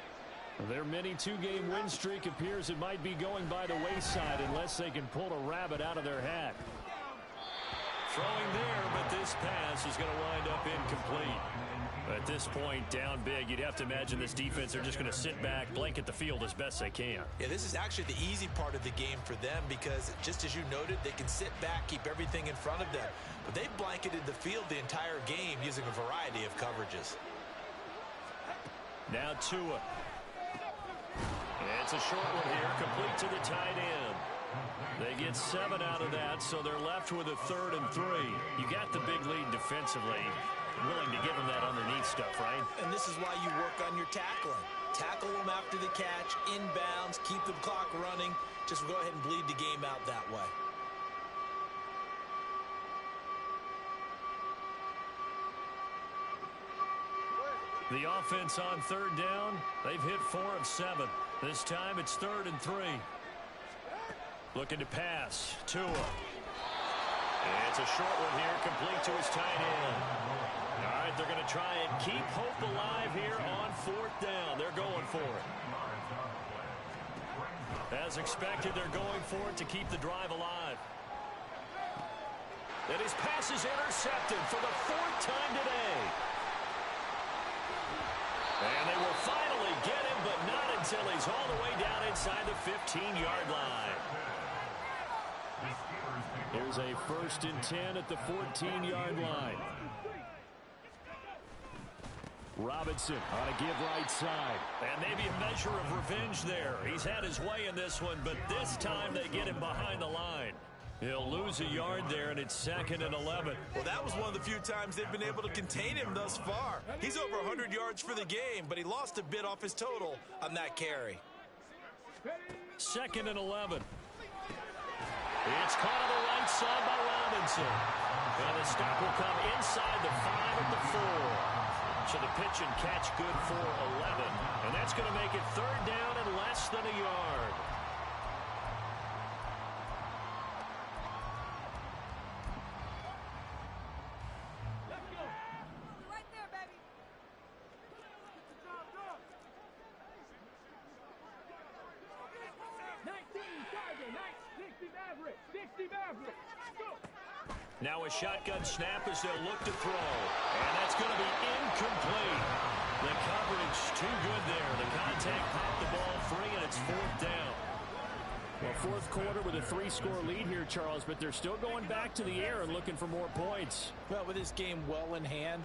Their mini 2-game win streak appears it might be going by the wayside unless they can pull a rabbit out of their hat. Throwing there, but this pass is going to wind up incomplete. At this point, down big, you'd have to imagine this defense are just going to sit back, blanket the field as best they can. Yeah, this is actually the easy part of the game for them because, just as you noted, they can sit back, keep everything in front of them. But they've blanketed the field the entire game using a variety of coverages. Now Tua. It's a short one here, complete to the tight end. They get 7 out of that, so they're left with a 3rd and 3. You got the big lead defensively. Willing to give them that underneath stuff, right? And this is why you work on your tackling. Tackle them after the catch, inbounds, keep the clock running. Just go ahead and bleed the game out that way. The offense on 3rd down, they've hit 4 of 7. This time it's 3rd and 3. Looking to pass. Tua. It's a short one here, complete to his tight end. All right, they're going to try and keep hope alive here on 4th down. They're going for it. As expected, they're going for it to keep the drive alive. And his pass is intercepted for the 4th time today. And they will finally get him, but not until he's all the way down inside the 15-yard line. Here's a 1st and 10 at the 14-yard line. Robinson on a give right side. And maybe a measure of revenge there. He's had his way in this one, but this time they get him behind the line. He'll lose a yard there, and it's 2nd and 11. Well, that was one of the few times they've been able to contain him thus far. He's over 100 yards for the game, but he lost a bit off his total on that carry. 2nd and 11. It's caught on the right side by Robinson. And the stop will come inside the 5 at the 4. So the pitch and catch good for 11. And that's going to make it 3rd down and less than a yard. Now a shotgun snap as they'll look to throw. And that's going to be incomplete. The coverage too good there. The contact popped the ball free, and it's 4th down. Well, 4th quarter with a 3-score lead here, Charles, but they're still going back to the air and looking for more points. Well, with this game well in hand,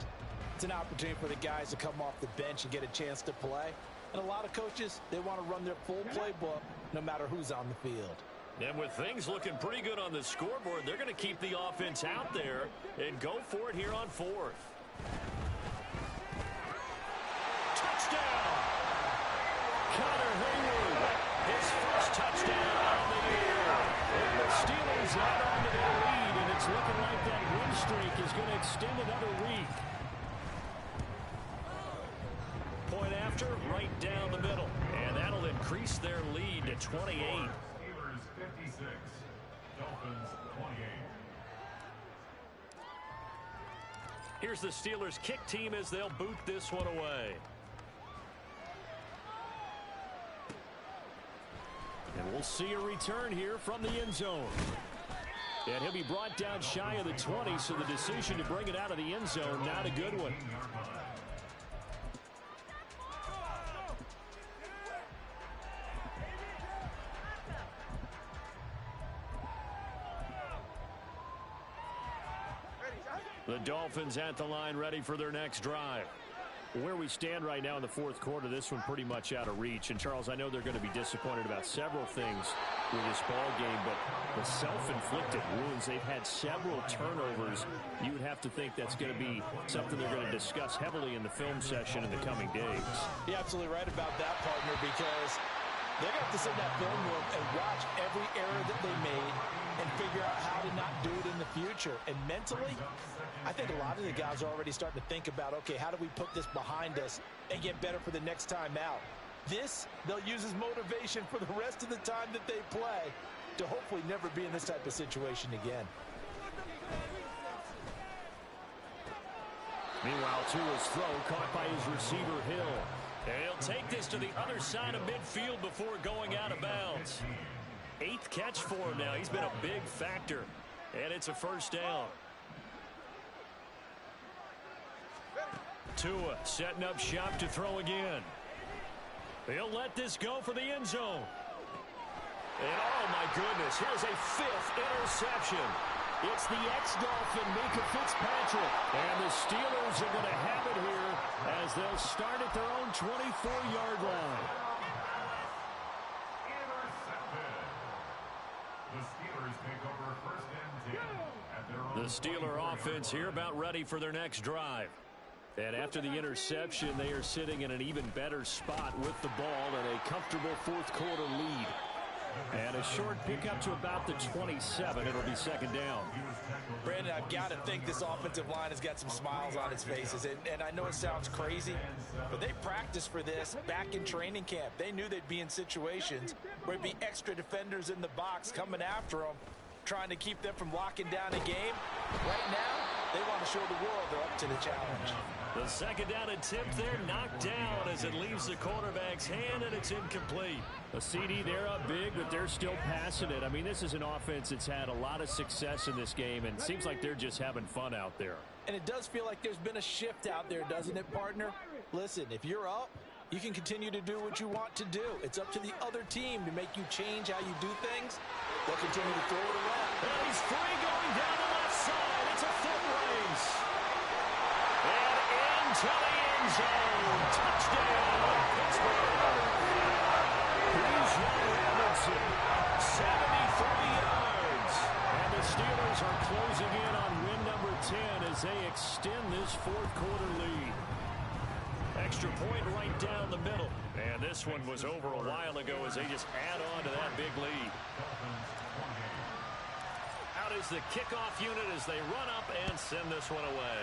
it's an opportunity for the guys to come off the bench and get a chance to play. And a lot of coaches, they want to run their full playbook no matter who's on the field. And with things looking pretty good on the scoreboard, they're going to keep the offense out there and go for it here on 4th. Touchdown! Connor Hayward, his first touchdown on the year. And the Steelers add on to their lead, and it's looking like that win streak is going to extend another week. after, right down the middle. And that'll increase their lead to 28. Steelers 56, Dolphins 28. Here's the Steelers kick team as they'll boot this one away. And we'll see a return here from the end zone. And he'll be brought down shy of the 20, so the decision to bring it out of the end zone, not a good one. The Dolphins at the line, ready for their next drive. Where we stand right now in the fourth quarter, this one pretty much out of reach. And, Charles, I know they're going to be disappointed about several things with this ball game, but the self-inflicted wounds, they've had several turnovers. You would have to think that's going to be something they're going to discuss heavily in the film session in the coming days. You're absolutely right about that, partner, because they're going to have to sit in that film room and watch every error that they made and figure out how to not do it in the future. And mentally, I think a lot of the guys are already starting to think about, okay, how do we put this behind us and get better for the next time out? This, they'll use as motivation for the rest of the time that they play to hopefully never be in this type of situation again. Meanwhile, Tua's throw caught by his receiver, Hill. And he'll take this to the other side of midfield before going out of bounds. 8th catch for him now. He's been a big factor. And it's a first down. Tua setting up shop to throw again. He'll let this go for the end zone. And oh my goodness, here's a 5th interception. It's the ex-Dolphin Minka Fitzpatrick. And the Steelers are going to have it here as they'll start at their own 24-yard line. The Steeler offense here about ready for their next drive. And after the interception, they are sitting in an even better spot with the ball and a comfortable fourth quarter lead. And a short pickup to about the 27. It'll be second down. Brandon, I've got to think this offensive line has got some smiles on its faces. And I know it sounds crazy, but they practiced for this back in training camp. They knew they'd be in situations where it'd be extra defenders in the box coming after them, trying to keep them from locking down a game. Right now, they want to show the world they're up to the challenge. The second down attempt there knocked down as it leaves the quarterback's hand, and it's incomplete. A CD, they're up big, but they're still passing it. I mean, this is an offense that's had a lot of success in this game, and it seems like they're just having fun out there. And it does feel like there's been a shift out there, doesn't it, partner? Listen, if you're up, you can continue to do what you want to do. It's up to the other team to make you change how you do things. They'll continue to throw it around. And he's free going down the left side. It's a foot race. And into the end zone. Touchdown, Pittsburgh. Robinson, 73 yards. And the Steelers are closing in on win number 10 as they extend this fourth quarter lead. Extra point right down the middle. And this one was over a while ago as they just add on to that big lead. Out is the kickoff unit as they run up and send this one away.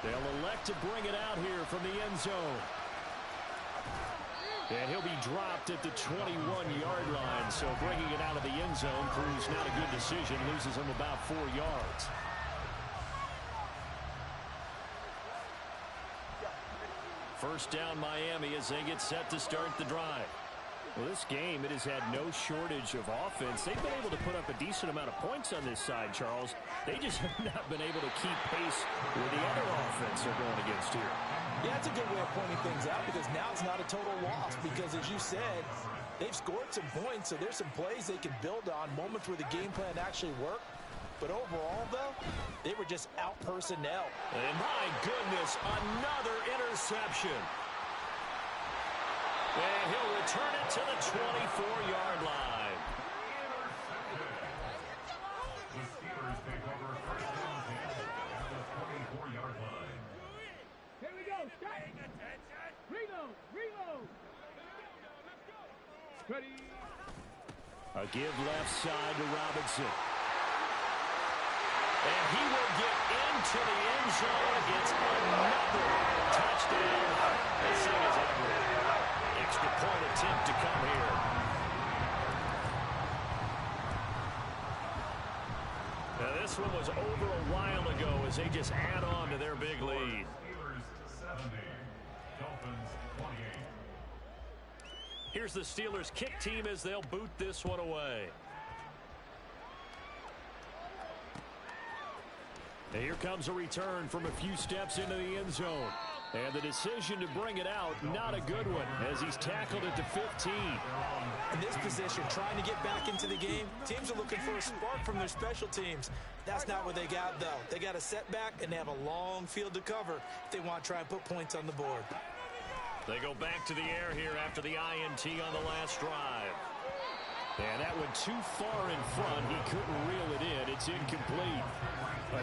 They'll elect to bring it out here from the end zone. And he'll be dropped at the 21-yard line. So bringing it out of the end zone proves not a good decision. Loses him about 4 yards. First down Miami as they get set to start the drive. Well, this game, it has had no shortage of offense. They've been able to put up a decent amount of points on this side, Charles. They just have not been able to keep pace with the other offense they're going against here. Yeah, that's a good way of pointing things out because now it's not a total loss because, as you said, they've scored some points, so there's some plays they can build on, moments where the game plan actually worked. But overall, though, they were just out-personnel. And my goodness, another interception. And he'll return it to the 24-yard line. The Steelers take over first down at the 24-yard line. Here we go. Reload. Reload. Ready. A give left side to Robinson. And he will get into the end zone. It's another touchdown. This thing is ugly. Extra point attempt to come here. Now this one was over a while ago as they just add on to their big lead. Steelers 70, Dolphins 28. Here's the Steelers kick team as they'll boot this one away. And here comes a return from a few steps into the end zone. And the decision to bring it out, not a good one, as he's tackled at the 15. In this position, trying to get back into the game, teams are looking for a spark from their special teams. That's not what they got, though. They got a setback, and they have a long field to cover if they want to try and put points on the board. They go back to the air here after the INT on the last drive. And that went too far in front. He couldn't reel it in. It's incomplete.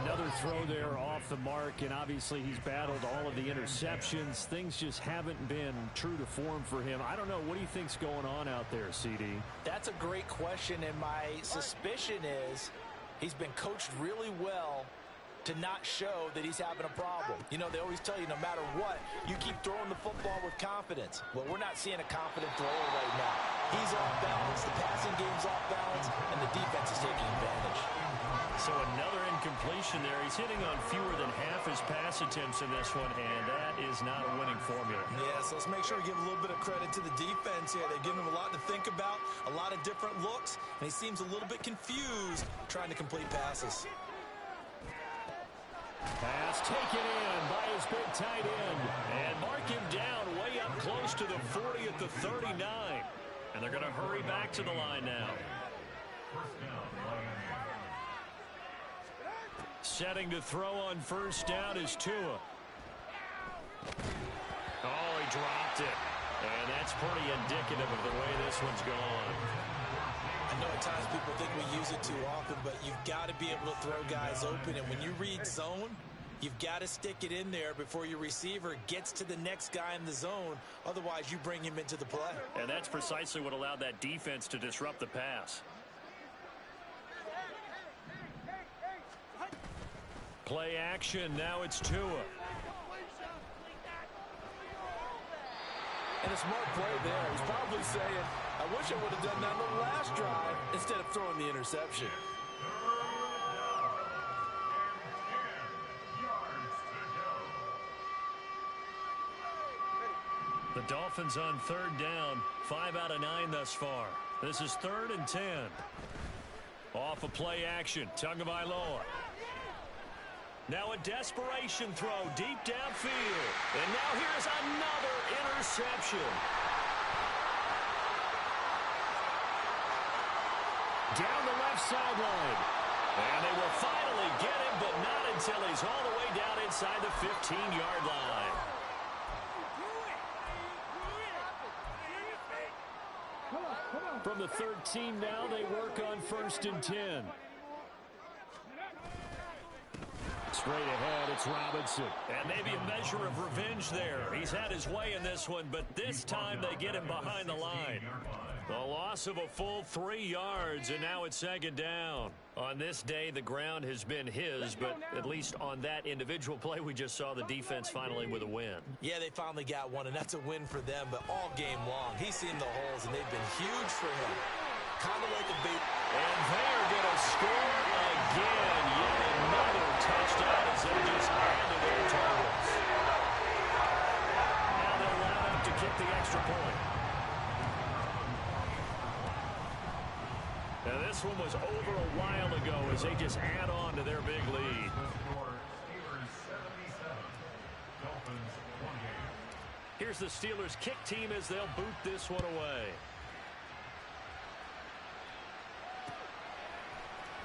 Another throw there off the mark, and obviously he's battled all of the interceptions. Things just haven't been true to form for him. I don't know. What do you think's going on out there, CD? That's a great question, and my suspicion is he's been coached really well to not show that he's having a problem. You know, they always tell you no matter what, you keep throwing the football with confidence. Well, we're not seeing a confident thrower right now. He's off balance, the passing game's off balance, and the defense is taking advantage. So another incompletion there. He's hitting on fewer than half his pass attempts in this one, and that is not a winning formula. Yeah, so let's make sure we give a little bit of credit to the defense here. They've given him a lot to think about, a lot of different looks, and he seems a little bit confused trying to complete passes. Pass taken in by his big tight end. And mark him down way up close to the 40 at the 39. And they're going to hurry back to the line now. First down, Miami. Setting to throw on first down is Tua. Oh, he dropped it. And that's pretty indicative of the way this one's gone. I know at times people think we use it too often, but you've got to be able to throw guys open. And when you read zone, you've got to stick it in there before your receiver gets to the next guy in the zone. Otherwise, you bring him into the play. And that's precisely what allowed that defense to disrupt the pass. Play action. Now it's Tua. And a smart play there. He's probably saying, I wish I would have done that on the last drive instead of throwing the interception. The Dolphins on third down. 5 out of 9 thus far. This is 3rd and 10. Off a play action. Tagovailoa. Now a desperation throw deep downfield. And now here's another interception. Down the left sideline. And they will finally get him, but not until he's all the way down inside the 15-yard line. From the 13 now, they work on 1st and 10. Straight ahead, it's Robinson. And maybe a measure of revenge there. He's had his way in this one, but this time they get him behind the line. The loss of a full 3 yards, and now it's 2nd down. On this day, the ground has been his, but at least on that individual play, we just saw the defense finally with a win. Yeah, they finally got one, and that's a win for them, but all game long, he's seen the holes, and they've been huge for him. Kind of like a big... And they're going to score again. Yet another touchdown as they just add to their totals. Now they'll line up to kick the extra point. Now this one was over a while ago as they just add on to their big lead. Steelers 77, Dolphins 28. Here's the Steelers kick team as they'll boot this one away.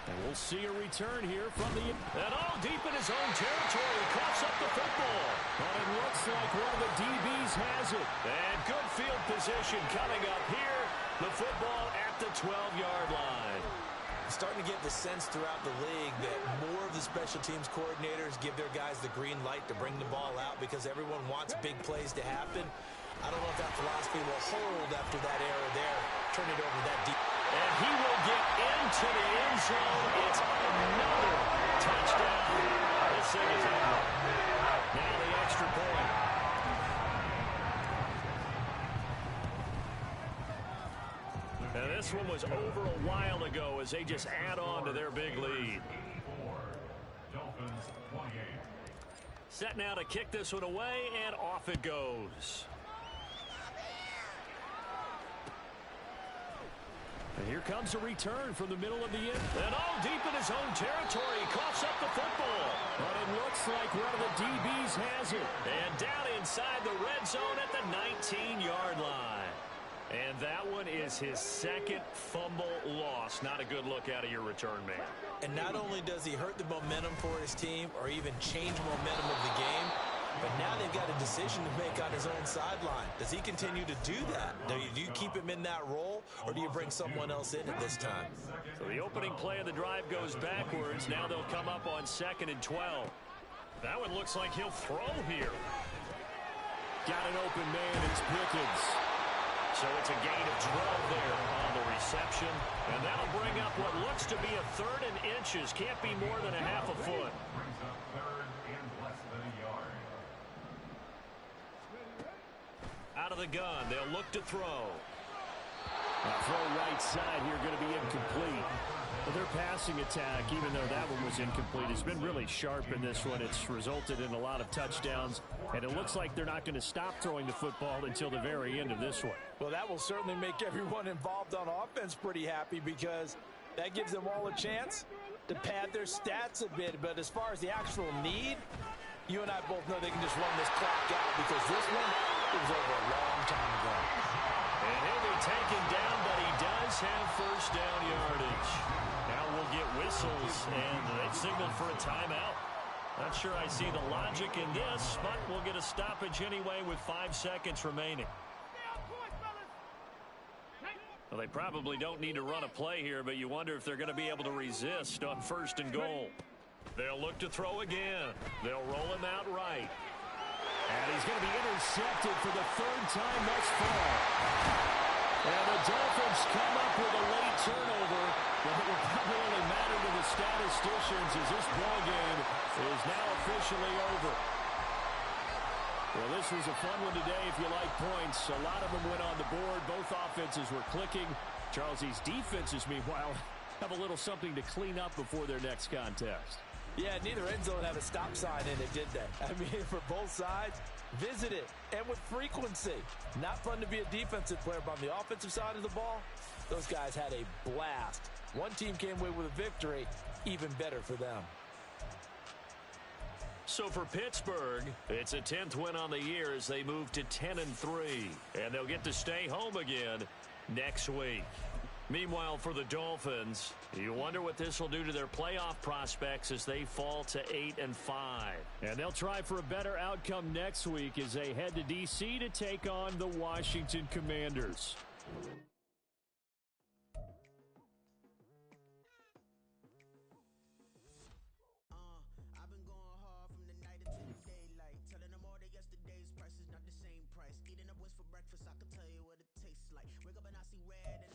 And we'll see a return here from the... And all deep in his own territory, coughs up the football. But it looks like one of the DBs has it. And good field position coming up here. The football at the 12-yard line. Starting to get the sense throughout the league that more of the special teams coordinators give their guys the green light to bring the ball out because everyone wants big plays to happen. I don't know if that philosophy will hold after that error there. Turn it over that deep. And he will get into the end zone. It's another Touchdown. This thing is over. Now the extra point. Now this one was over a while ago as they just add on to their big lead. Dolphins 28. Set now to kick this one away, and off it goes. And here comes a return from the middle of the end. And deep in his own territory, he coughs up the football. But it looks like one of the DBs has it. And down inside the red zone at the 19-yard line. And that one is his second fumble loss. Not a good look out of your return man. And not only does he hurt the momentum for his team or even change momentum of the game, but now they've got a decision to make on his own sideline. Does he continue to do that? Do you keep him in that role, or do you bring someone else in at this time? So the opening play of the drive goes backwards. Now they'll come up on 2nd and 12. That one looks like he'll throw here. Got an open man. It's Pickens. So it's a gain of 12 there on the reception. And that'll bring up what looks to be a 3rd and inches. Can't be more than a half a foot. Brings up 3rd and less than a yard. Out of the gun, they'll look to throw. Throw right side here going to be incomplete. Well, their passing attack, even though that one was incomplete, has been really sharp in this one. It's resulted in a lot of touchdowns, and it looks like they're not going to stop throwing the football until the very end of this one. Well, that will certainly make everyone involved on offense pretty happy because that gives them all a chance to pad their stats a bit. But as far as the actual need, you and I both know they can just run this clock out because this one it was over a long time ago. And he'll be taken down, but he does have first down yardage. Now we'll get whistles, and they've signaled for a timeout. Not sure I see the logic in this, but we'll get a stoppage anyway with 5 seconds remaining. Well, they probably don't need to run a play here, but you wonder if they're going to be able to resist on 1st and goal. They'll look to throw again. They'll roll him out right. And he's going to be intercepted for the 3rd time thus far. And the Dolphins come up with a late turnover, but it will probably only matter to the statisticians as this ball game is now officially over. Well, this was a fun one today if you like points. A lot of them went on the board. Both offenses were clicking. Charles, these defenses, meanwhile, have a little something to clean up before their next contest. Yeah, neither end zone had a stop sign in it, did they? I mean, for both sides, visit it, and with frequency. Not fun to be a defensive player, but on the offensive side of the ball, those guys had a blast. One team came away with a victory, even better for them. So for Pittsburgh, it's a 10th win on the year as they move to 10-3, and they'll get to stay home again next week. Meanwhile, for the Dolphins, you wonder what this will do to their playoff prospects as they fall to 8-5. And they'll try for a better outcome next week as they head to D.C. to take on the Washington Commanders. I've been going hard from the night until the daylight, telling them all that yesterday's price is not the same price. Eating up wings for breakfast, I can tell you what it tastes like. Wake up and I see red.